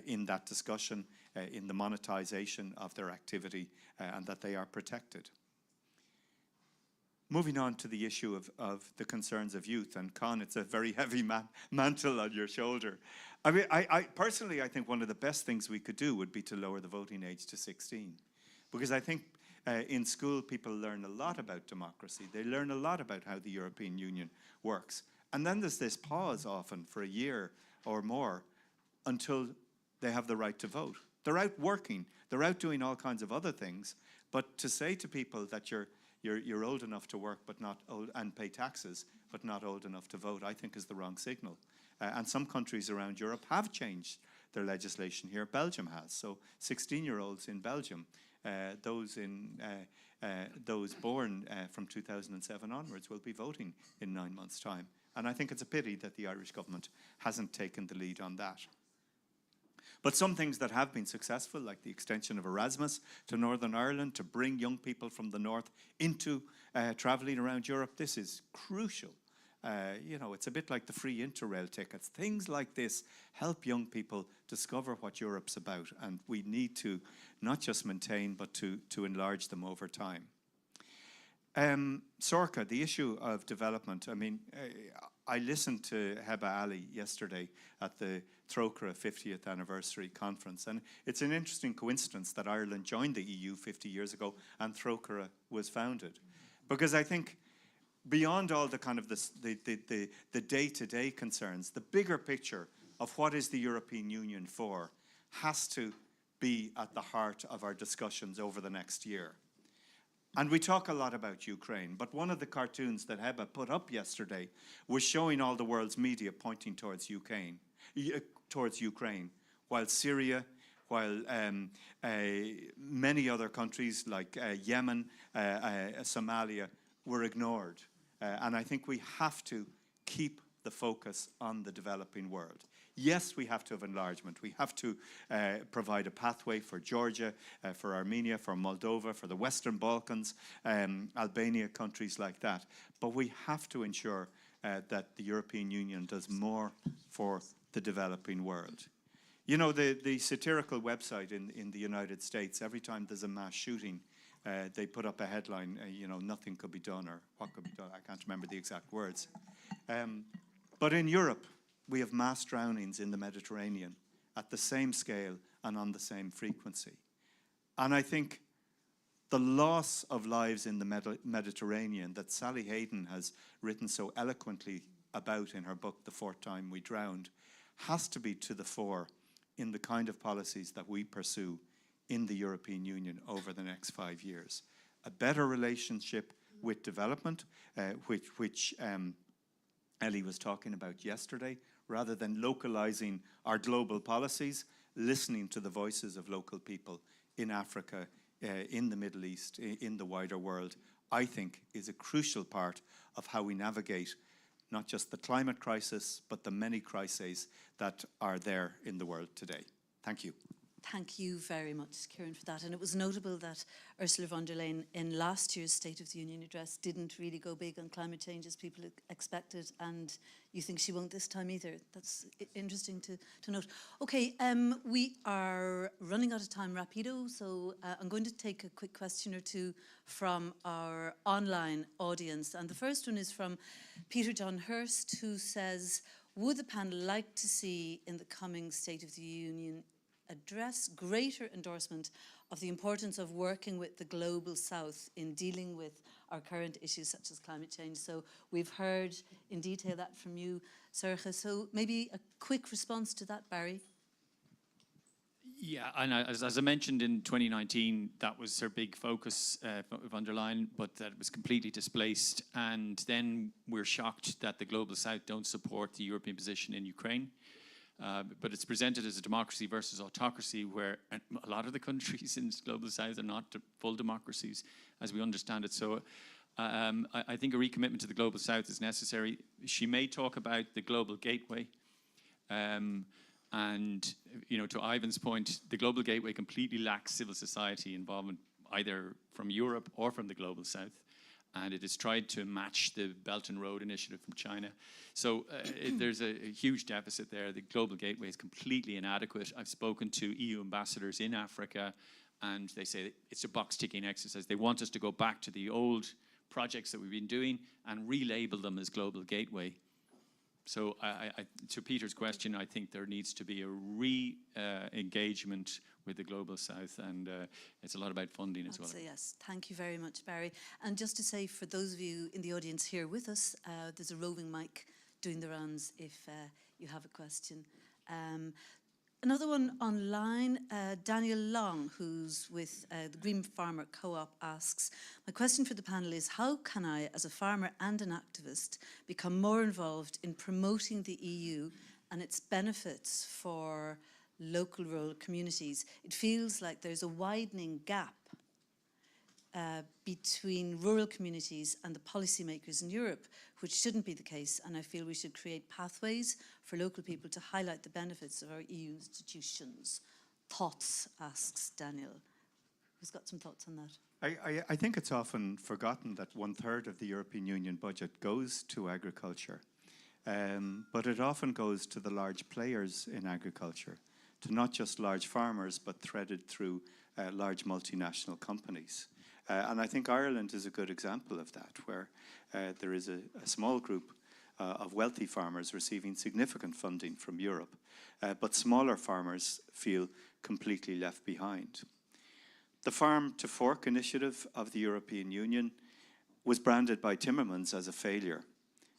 in that discussion, in the monetization of their activity, and that they are protected. Moving on to the issue of the concerns of youth, and Conn, it's a very heavy mantle on your shoulder. I mean, I personally, I think one of the best things we could do would be to lower the voting age to 16. Because I think in school people learn a lot about democracy. They learn a lot about how the European Union works. And then there's this pause often for a year or more until they have the right to vote. They're out working, they're out doing all kinds of other things, but to say to people that you're old enough to work but not old and pay taxes but not old enough to vote, I think is the wrong signal. And some countries around Europe have changed their legislation here. Belgium has. So 16-year-olds in Belgium, those born from 2007 onwards, will be voting in 9 months' time. And I think it's a pity that the Irish government hasn't taken the lead on that. But some things that have been successful, like the extension of Erasmus to Northern Ireland to bring young people from the north into travelling around Europe, this is crucial. You know, it's a bit like the free Interrail tickets. Things like this help young people discover what Europe's about, and we need to not just maintain, but to enlarge them over time. Sorcha, the issue of development. I mean, I listened to Heba Ali yesterday at the Trócaire 50th anniversary conference, and it's an interesting coincidence that Ireland joined the EU 50 years ago and Trócaire was founded. Because I think beyond all the kind of the day-to-day concerns, the bigger picture of what is the European Union for has to be at the heart of our discussions over the next year. And we talk a lot about Ukraine, but one of the cartoons that Heba put up yesterday was showing all the world's media pointing towards Ukraine, while Syria, while many other countries like Yemen, Somalia were ignored. And I think we have to keep the focus on the developing world. Yes, we have to have enlargement. We have to provide a pathway for Georgia, for Armenia, for Moldova, for the Western Balkans, Albania, countries like that. But we have to ensure that the European Union does more for the developing world. You know, the satirical website in the United States, every time there's a mass shooting, they put up a headline, you know, nothing could be done, or what could be done. I can't remember the exact words. But in Europe, we have mass drownings in the Mediterranean at the same scale and on the same frequency. And I think the loss of lives in the Mediterranean that Sally Hayden has written so eloquently about in her book, The Fourth Time We Drowned, has to be to the fore in the kind of policies that we pursue in the European Union over the next 5 years. A better relationship with development, which Ellie was talking about yesterday, rather than localizing our global policies, listening to the voices of local people in Africa, in the Middle East, in the wider world, I think is a crucial part of how we navigate not just the climate crisis, but the many crises that are there in the world today. Thank you. Thank you very much, Ciaran, for that. And it was notable that Ursula von der Leyen in last year's State of the Union address didn't really go big on climate change as people expected, and you think she won't this time either. That's interesting to note. Okay, we are running out of time rapido, so I'm going to take a quick question or two from our online audience. And the first one is from Peter John Hurst, who says, would the panel like to see in the coming State of the Union address greater endorsement of the importance of working with the global south in dealing with our current issues such as climate change? So we've heard in detail that from you, Sorcha. So maybe a quick response to that, Barry. Yeah, and as I mentioned in 2019, that was her big focus, von der Leyen, but that was completely displaced. And then we're shocked that the global south don't support the European position in Ukraine. But it's presented as a democracy versus autocracy, where a lot of the countries in the global south are not full democracies, as we understand it. So I think a recommitment to the global south is necessary. She may talk about the global gateway. And, you know, to Ivan's point, the global gateway completely lacks civil society involvement, either from Europe or from the global south. And it has tried to match the Belt and Road Initiative from China. So there's a huge deficit there. The global gateway is completely inadequate. I've spoken to EU ambassadors in Africa, and they say it's a box-ticking exercise. They want us to go back to the old projects that we've been doing and relabel them as global gateway. So to Peter's question, I think there needs to be a re-engagement with the global south, and it's a lot about funding as well. Yes, thank you very much, Barry. And just to say, for those of you in the audience here with us, there's a roving mic doing the rounds if you have a question. Another one online, Daniel Long, who's with the Green Farmer Co-op, asks, my question for the panel is, how can I, as a farmer and an activist, become more involved in promoting the EU and its benefits for local rural communities. It feels like there's a widening gap between rural communities and the policymakers in Europe, which shouldn't be the case, and I feel we should create pathways for local people to highlight the benefits of our EU institutions. Thoughts, asks Daniel. Who's got some thoughts on that? I think it's often forgotten that 1/3 of the European Union budget goes to agriculture, but it often goes to the large players in agriculture, to not just large farmers, but threaded through large multinational companies. And I think Ireland is a good example of that, where there is a small group of wealthy farmers receiving significant funding from Europe, but smaller farmers feel completely left behind. The Farm to Fork initiative of the European Union was branded by Timmermans as a failure,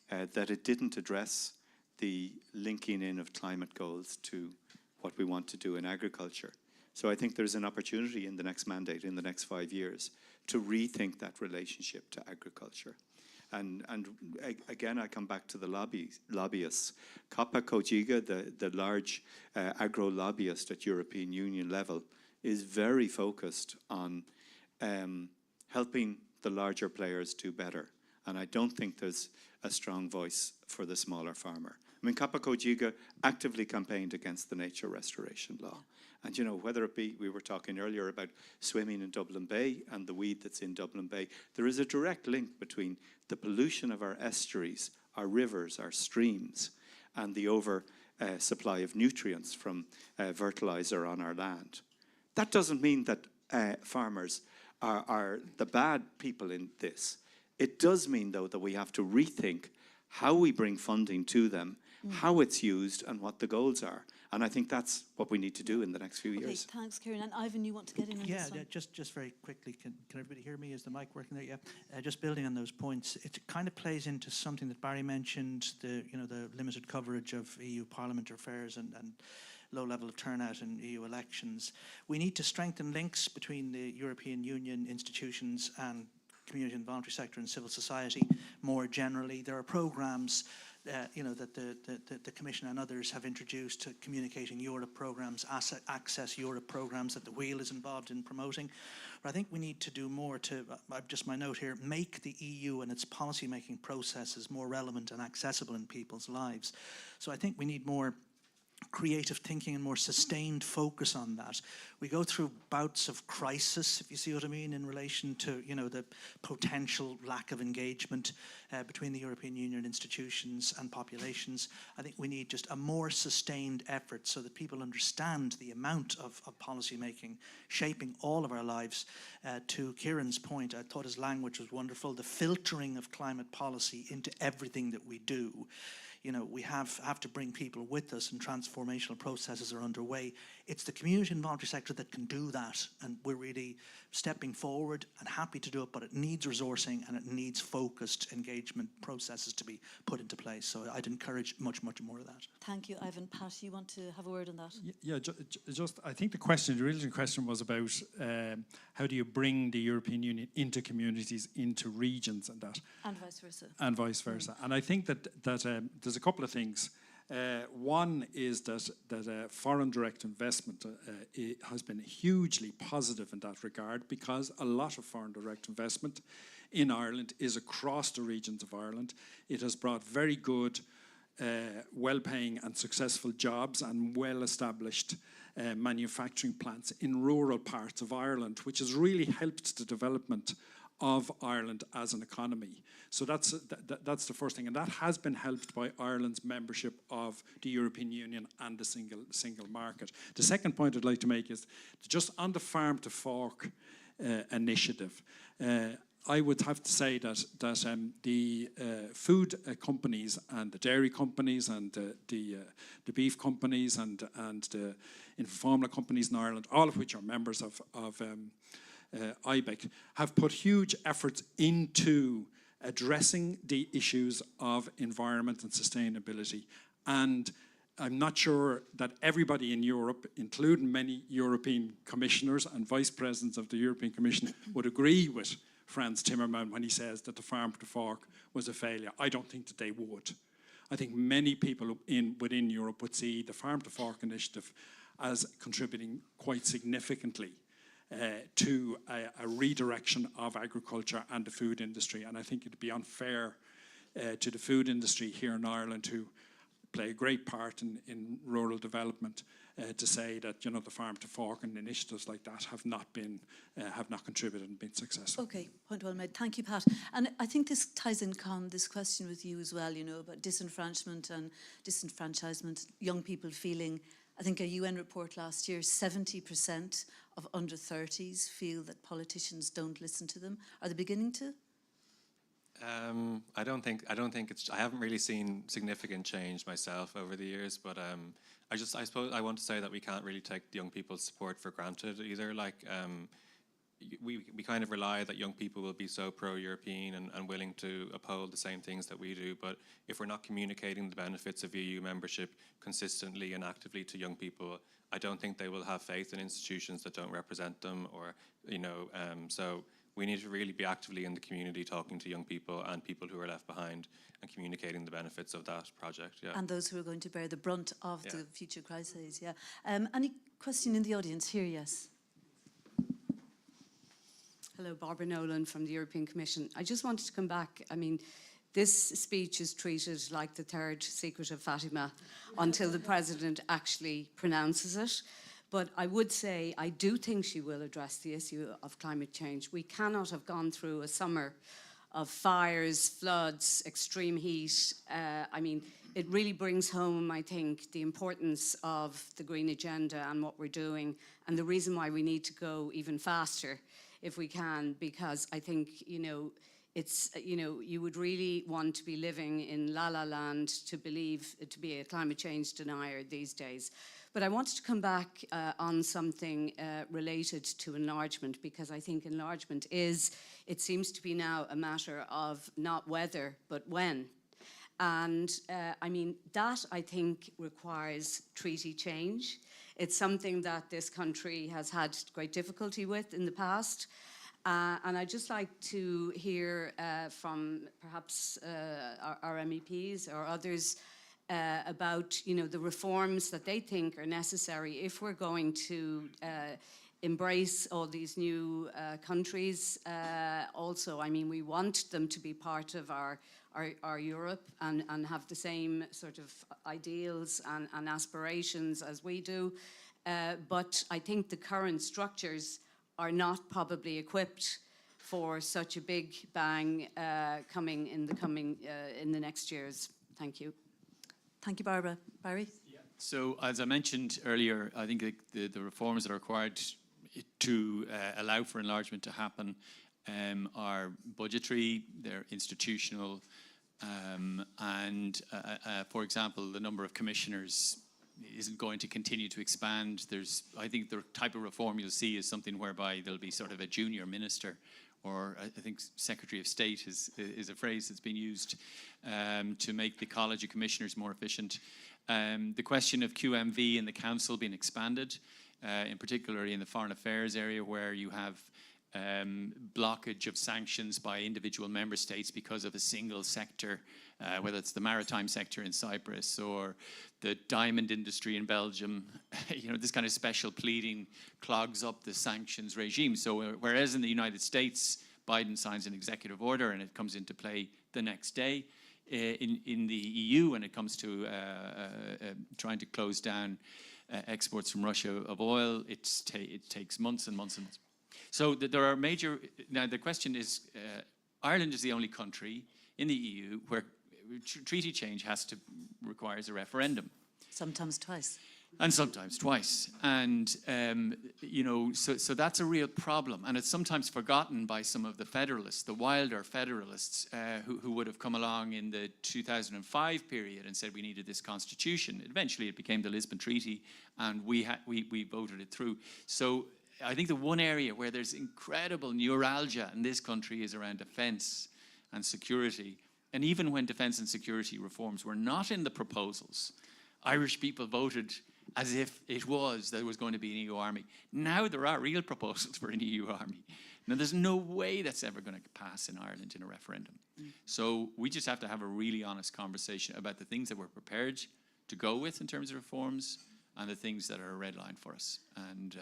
that it didn't address the linking in of climate goals to what we want to do in agriculture. So I think there's an opportunity in the next mandate, in the next 5 years, to rethink that relationship to agriculture. And again, I come back to the lobbyists. Capa Cogiga, the large agro-lobbyist at European Union level, is very focused on helping the larger players do better. And I don't think there's a strong voice for the smaller farmer. I mean, Capa Cogiga actively campaigned against the nature restoration law. And, you know, whether it be, we were talking earlier about swimming in Dublin Bay and the weed that's in Dublin Bay, there is a direct link between the pollution of our estuaries, our rivers, our streams, and the supply of nutrients from fertilizer on our land. That doesn't mean that farmers are the bad people in this. It does mean, though, that we have to rethink how we bring funding to them, how it's used, and what the goals are. And I think that's what we need to do in the next few years. Okay, thanks, Ciaran. And Ivan, you want to get in on this one? Yeah, just very quickly, can everybody hear me? Is the mic working there? Yeah. Just building on those points, it kind of plays into something that Barry mentioned, the limited coverage of EU Parliament affairs and low level of turnout in EU elections. We need to strengthen links between the European Union institutions and community and voluntary sector and civil society more generally. There are programs that the Commission and others have introduced to Communicating Europe programs, Access Europe programs that the Wheel is involved in promoting. But I think we need to do more to, just my note here, make the EU and its policy-making processes more relevant and accessible in people's lives. So I think we need more creative thinking and more sustained focus on that. We go through bouts of crisis, if you see what I mean, in relation to the potential lack of engagement between the European Union institutions and populations. I think we need just a more sustained effort so that people understand the amount of policy making shaping all of our lives. To Ciaran's point, I thought his language was wonderful, the filtering of climate policy into everything that we do. We have to bring people with us, and transformational processes are underway. It's the community and voluntary sector that can do that, and we're really stepping forward and happy to do it, but it needs resourcing and it needs focused engagement processes to be put into place. So I'd encourage much more of that. Thank you, Ivan. Pat, you want to have a word on that? Yeah, just I think the original question was about how do you bring the European Union into communities, into regions and that. And vice versa. And vice versa. And I think that there's a couple of things. One is that foreign direct investment has been hugely positive in that regard, because a lot of foreign direct investment in Ireland is across the regions of Ireland. It has brought very good, well-paying and successful jobs and well-established manufacturing plants in rural parts of Ireland, which has really helped the development of Ireland as an economy. So that's the first thing, and that has been helped by Ireland's membership of the European Union and the single market. The second point I'd like to make is just on the Farm to Fork initiative. I would have to say that the food companies and the dairy companies and the beef companies and the infant formula companies in Ireland, all of which are members of IBEC, have put huge efforts into addressing the issues of environment and sustainability. And I'm not sure that everybody in Europe, including many European commissioners and vice presidents of the European Commission, would agree with Frans Timmermans when he says that the Farm to Fork was a failure. I don't think that they would. I think many people within Europe would see the Farm to Fork initiative as contributing quite significantly to a redirection of agriculture and the food industry. And I think it'd be unfair to the food industry here in Ireland, who play a great part in rural development, to say that, you know, the farm to fork and initiatives like that have not contributed and been successful. Okay, point well made. Thank you, Pat. And I think this ties in, Conn, this question with you as well, you know, about disenfranchisement and disenfranchisement, young people feeling, I think a UN report last year, 70% of under 30s feel that politicians don't listen to them. Are they beginning to? I don't think it's. I haven't really seen significant change myself over the years, but I suppose I want to say that we can't really take young people's support for granted either. Like we kind of rely that young people will be so pro-European and willing to uphold the same things that we do. But if we're not communicating the benefits of EU membership consistently and actively to young people, I don't think they will have faith in institutions that don't represent them, or, you know, so we need to really be actively in the community talking to young people and people who are left behind and communicating the benefits of that project. Yeah. And those who are going to bear the brunt of the future crises, yeah. Any question in the audience here? Yes. Hello, Barbara Nolan from the European Commission. I just wanted to come back. I mean, this speech is treated like the third secret of Fatima until the President actually pronounces it. But I would say I do think she will address the issue of climate change. We cannot have gone through a summer of fires, floods, extreme heat. I mean, it really brings home, I think, the importance of the green agenda and what we're doing, and the reason why we need to go even faster if we can, because I think, you know, it's, you know, you would really want to be living in La La Land to believe, to be a climate change denier these days. But I wanted to come back on something related to enlargement, because I think enlargement is, it seems to be now a matter of not whether, but when. And I mean, that I think requires treaty change. It's something that this country has had great difficulty with in the past. And I'd just like to hear from perhaps our MEPs or others about, you know, the reforms that they think are necessary if we're going to embrace all these new countries. Also, I mean, we want them to be part of our Europe and have the same sort of ideals and aspirations as we do. But I think the current structures are not probably equipped for such a big bang coming in the next years. Thank you. Thank you, Barbara. Barry? Yeah. So, as I mentioned earlier, I think the reforms that are required to allow for enlargement to happen are budgetary, they're institutional, and for example, the number of commissioners isn't going to continue to expand. I think the type of reform you'll see is something whereby there'll be sort of a junior minister, or I think Secretary of State is a phrase that's been used to make the College of Commissioners more efficient. The question of QMV in the Council being expanded, in particular in the foreign affairs area, where you have blockage of sanctions by individual member states because of a single sector, whether it's the maritime sector in Cyprus or the diamond industry in Belgium. You know, this kind of special pleading clogs up the sanctions regime. So whereas in the United States, Biden signs an executive order and it comes into play the next day, in the EU, when it comes to trying to close down exports from Russia of oil, it takes months and months and months. So there are major, now the question is, Ireland is the only country in the EU where treaty change requires a referendum. Sometimes twice. And sometimes twice. And, you know, so that's a real problem. And it's sometimes forgotten by some of the federalists, the wilder federalists, who would have come along in the 2005 period and said we needed this constitution. Eventually it became the Lisbon Treaty, and we voted it through. So I think the one area where there's incredible neuralgia in this country is around defence and security. And even when defence and security reforms were not in the proposals, Irish people voted as if there was going to be an EU army. Now there are real proposals for an EU army. Now there's no way that's ever going to pass in Ireland in a referendum. So we just have to have a really honest conversation about the things that we're prepared to go with in terms of reforms and the things that are a red line for us. And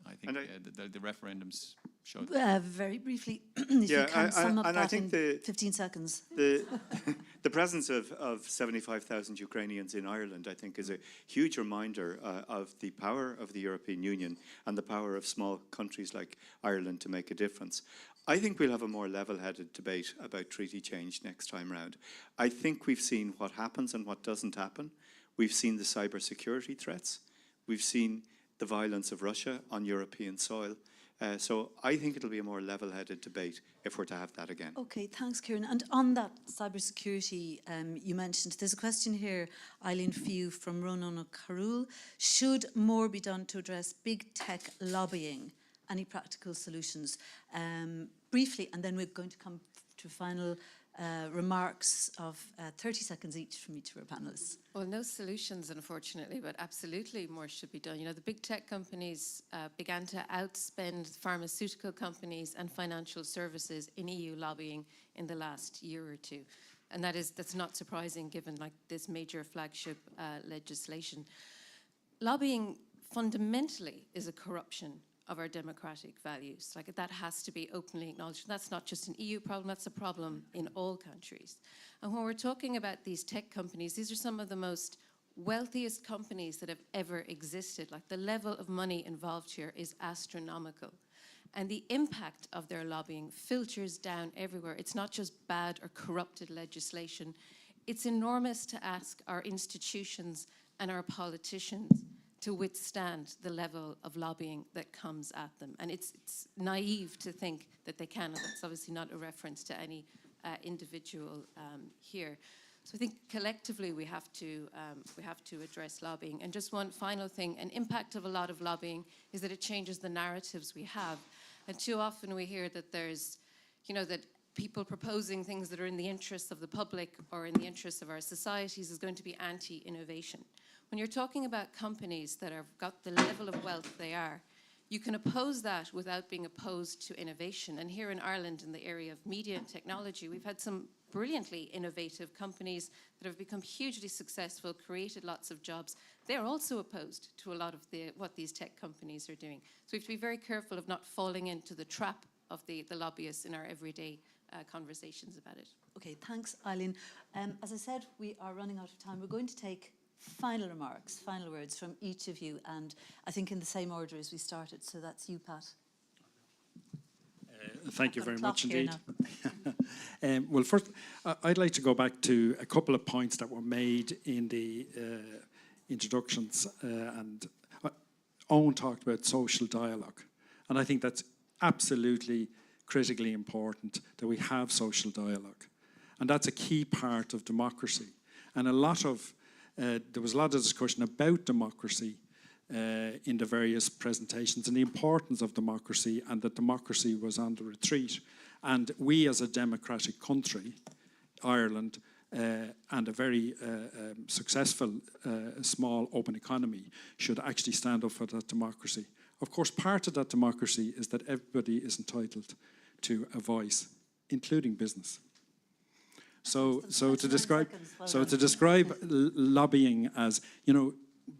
I think the referendums showed very briefly, if you can sum up that in 15 seconds. The presence of 75,000 Ukrainians in Ireland, I think, is a huge reminder of the power of the European Union and the power of small countries like Ireland to make a difference. I think we'll have a more level-headed debate about treaty change next time round. I think we've seen what happens and what doesn't happen. We've seen the cybersecurity threats. We've seen the violence of Russia on European soil. So I think it'll be a more level-headed debate if we're to have that again. Okay, thanks, Ciaran. And on that cybersecurity you mentioned, there's a question here, Eileen, for you from Ronan O'Carroll. Should more be done to address big tech lobbying? Any practical solutions? Briefly, and then we're going to come to final remarks of 30 seconds each from each of our panellists. Well, no solutions, unfortunately, but absolutely more should be done. You know, the big tech companies began to outspend pharmaceutical companies and financial services in EU lobbying in the last year or two. And that's not surprising given like this major flagship legislation. Lobbying fundamentally is a corruption of our democratic values. Like that has to be openly acknowledged. That's not just an EU problem, that's a problem in all countries. And when we're talking about these tech companies, these are some of the most wealthiest companies that have ever existed. Like the level of money involved here is astronomical. And the impact of their lobbying filters down everywhere. It's not just bad or corrupted legislation. It's enormous to ask our institutions and our politicians to withstand the level of lobbying that comes at them. And it's naive to think that they can, and that's obviously not a reference to any individual here. So I think collectively we have to address lobbying. And just one final thing, an impact of a lot of lobbying is that it changes the narratives we have. And too often we hear that there's, you know, that people proposing things that are in the interests of the public or in the interests of our societies is going to be anti-innovation. When you're talking about companies that have got the level of wealth they are, you can oppose that without being opposed to innovation. And here in Ireland, in the area of media and technology, we've had some brilliantly innovative companies that have become hugely successful, created lots of jobs. They're also opposed to a lot of what these tech companies are doing. So we have to be very careful of not falling into the trap of the lobbyists in our everyday conversations about it. Okay, thanks, Eileen. As I said, we are running out of time. We're going to take final remarks, final words from each of you, and I think in the same order as we started. So that's you, Pat. Thank you very much indeed. Well, first, I'd like to go back to a couple of points that were made in the introductions. And Owen talked about social dialogue. And I think that's absolutely critically important that we have social dialogue. And that's a key part of democracy. And there was a lot of discussion about democracy in the various presentations and the importance of democracy, and that democracy was on the retreat. And we as a democratic country, Ireland, and a very successful small open economy should actually stand up for that democracy. Of course, part of that democracy is that everybody is entitled to a voice, including business. So to describe lobbying as, you know,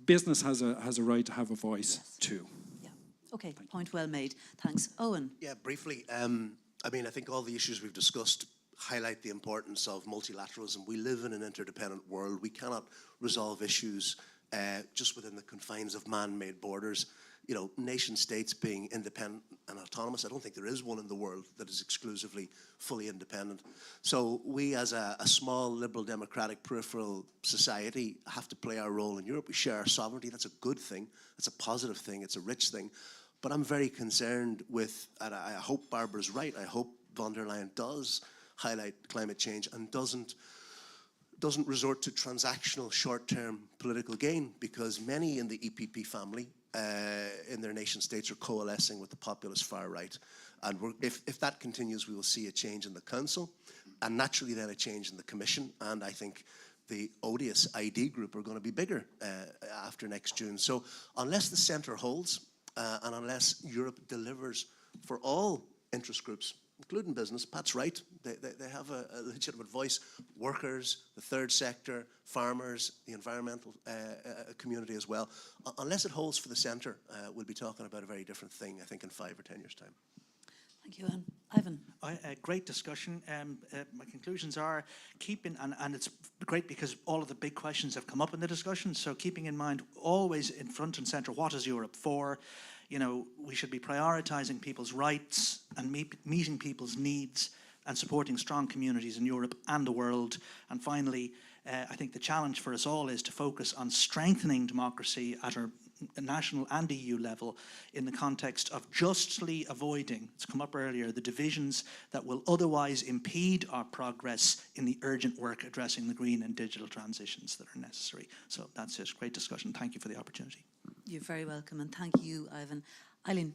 business has a right to have a voice too. Yeah. Okay. Point well made. Thanks, Owen. Yeah, briefly. I mean, I think all the issues we've discussed highlight the importance of multilateralism. We live in an interdependent world. We cannot resolve issues just within the confines of man-made borders. You know, nation states being independent and autonomous, I don't think there is one in the world that is exclusively fully independent. So we as a small liberal democratic peripheral society have to play our role in Europe. We share our sovereignty. That's a good thing. That's a positive thing. It's a rich thing. But I'm very concerned with, and I hope Barbara's right, I hope von der Leyen does highlight climate change and doesn't resort to transactional short-term political gain, because many in the EPP family in their nation states are coalescing with the populist far right. And if that continues, we will see a change in the Council, and naturally then a change in the Commission. And I think the odious ID group are going to be bigger after next June. So unless the centre holds, and unless Europe delivers for all interest groups, including business. Pat's right. They have a legitimate voice. Workers, the third sector, farmers, the environmental community as well. Unless it holds for the centre, we'll be talking about a very different thing, I think, in 5 or 10 years' time. Thank you, Ivan. Great discussion. My conclusions are keeping, and it's great because all of the big questions have come up in the discussion, so keeping in mind always in front and centre, what is Europe for? You know, we should be prioritising people's rights and meeting people's needs and supporting strong communities in Europe and the world. And finally, I think the challenge for us all is to focus on strengthening democracy at our national and EU level in the context of justly avoiding, it's come up earlier, the divisions that will otherwise impede our progress in the urgent work addressing the green and digital transitions that are necessary. So that's it. Great discussion. Thank you for the opportunity. You're very welcome, and thank you, Ivan. Eileen.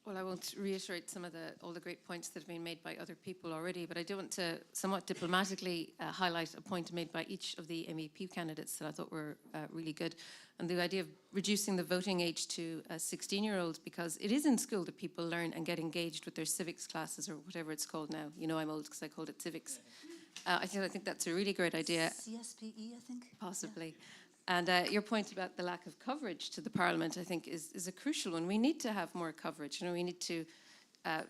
Well, I won't reiterate all the great points that have been made by other people already, but I do want to somewhat diplomatically highlight a point made by each of the MEP candidates that I thought were really good. And the idea of reducing the voting age to 16-year-olds, because it is in school that people learn and get engaged with their civics classes, or whatever it's called now. You know I'm old because I called it civics. I think that's a really great idea. CSPE, I think? Possibly. Yeah. And your point about the lack of coverage to the Parliament, I think, is a crucial one. We need to have more coverage. You know, we need to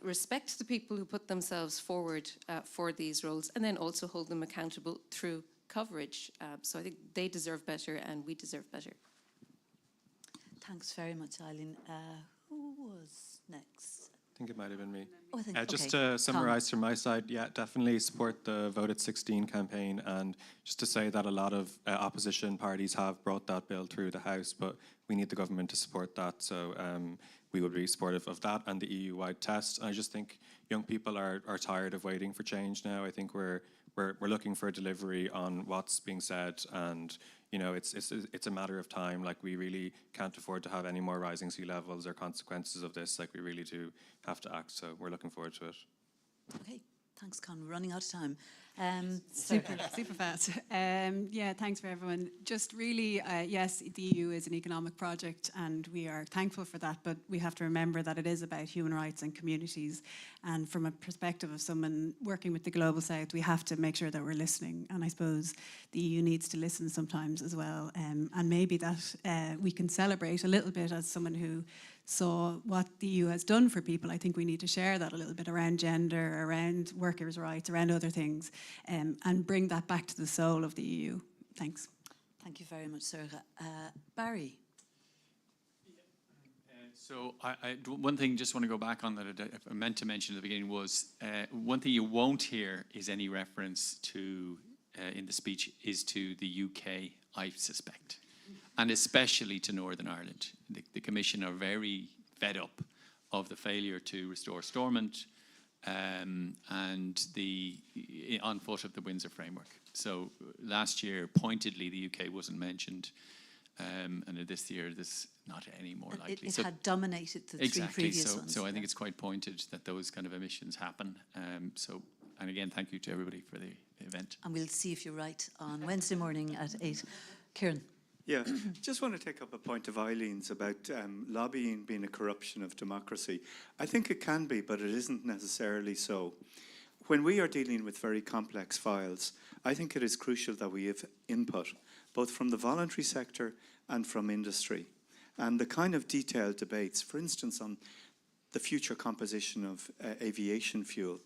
respect the people who put themselves forward for these roles, and then also hold them accountable through coverage. So I think they deserve better, and we deserve better. Thanks very much, Eileen. Who was next? I think it might have been me. Oh, I think, just okay. to summarise from my side, yeah, definitely support the Vote at 16 campaign, and just to say that a lot of opposition parties have brought that bill through the House, but we need the government to support that, so we would be supportive of that and the EU-wide test. And I just think young people are tired of waiting for change now. I think we're looking for a delivery on what's being said, and you know, it's a matter of time. Like, we really can't afford to have any more rising sea levels or consequences of this. Like, we really do have to act. So we're looking forward to it. Okay, thanks, Conn. We're running out of time. Super fast. Yeah, thanks for everyone. Just really, yes, the EU is an economic project and we are thankful for that, but we have to remember that it is about human rights and communities. And from a perspective of someone working with the Global South, we have to make sure that we're listening. And I suppose the EU needs to listen sometimes as well. And maybe that we can celebrate a little bit as someone who saw what the EU has done for people. I think we need to share that a little bit around gender, around workers' rights, around other things, and bring that back to the soul of the EU. Thanks. Thank you very much, Sorcha. Barry. So one thing, just want to go back on that I meant to mention at the beginning was, one thing you won't hear is any reference to, in the speech, is to the UK, I suspect. And especially to Northern Ireland. The Commission are very fed up of the failure to restore Stormont and on foot of the Windsor Framework. So last year, pointedly, the UK wasn't mentioned, and this year, this not any more likely. It had dominated the three previous ones. So I think it's quite pointed that those kind of emissions happen. And again, thank you to everybody for the event. And we'll see if you're right on Wednesday morning at 8. Ciaran. Yeah, just want to take up a point of Eileen's about lobbying being a corruption of democracy. I think it can be, but it isn't necessarily so. When we are dealing with very complex files, I think it is crucial that we have input, both from the voluntary sector and from industry. And the kind of detailed debates, for instance, on the future composition of aviation fuel,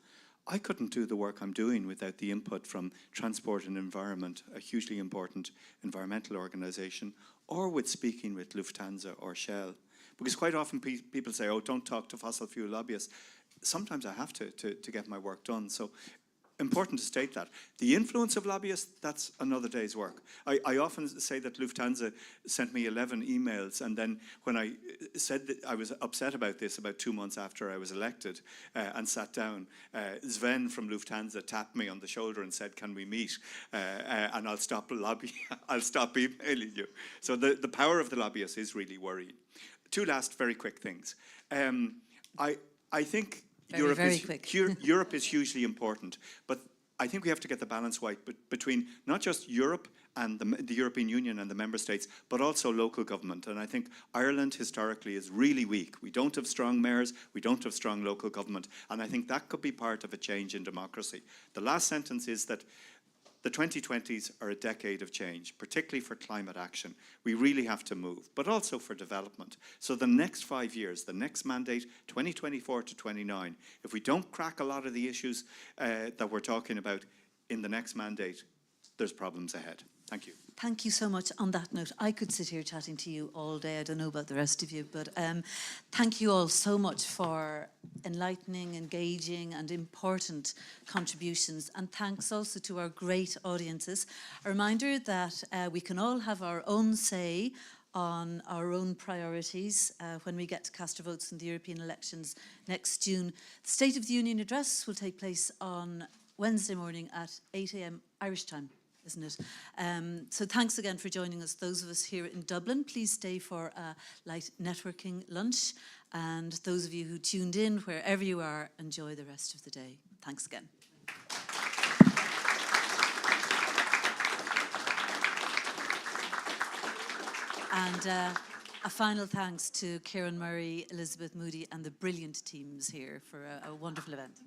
I couldn't do the work I'm doing without the input from Transport and Environment, a hugely important environmental organisation, or with speaking with Lufthansa or Shell. Because quite often people say, oh, don't talk to fossil fuel lobbyists. Sometimes I have to get my work done. So important to state that. The influence of lobbyists, that's another day's work. I often say that Lufthansa sent me 11 emails, and then when I said that I was upset about this about 2 months after I was elected and sat down, Sven from Lufthansa tapped me on the shoulder and said, can we meet? And I'll stop lobbying, I'll stop emailing you. So the power of the lobbyists is really worrying. Two last very quick things. I think Europe is hugely important, but I think we have to get the balance right between not just Europe and the European Union and the member states, but also local government. And I think Ireland historically is really weak. We don't have strong mayors, we don't have strong local government. And I think that could be part of a change in democracy. The last sentence is that the 2020s are a decade of change, particularly for climate action. We really have to move, but also for development. So the next 5 years, the next mandate, 2024 to 29, if we don't crack a lot of the issues that we're talking about in the next mandate, there's problems ahead. Thank you. Thank you so much. On that note, I could sit here chatting to you all day. I don't know about the rest of you, but thank you all so much for enlightening, engaging and important contributions. And thanks also to our great audiences. A reminder that we can all have our own say on our own priorities when we get to cast our votes in the European elections next June. The State of the Union address will take place on Wednesday morning at 8 a.m. Irish time, isn't it? So thanks again for joining us. Those of us here in Dublin, please stay for a light networking lunch. And those of you who tuned in, wherever you are, enjoy the rest of the day. Thanks again. And a final thanks to Ciaran Murray, Elizabeth Moody and the brilliant teams here for a wonderful event.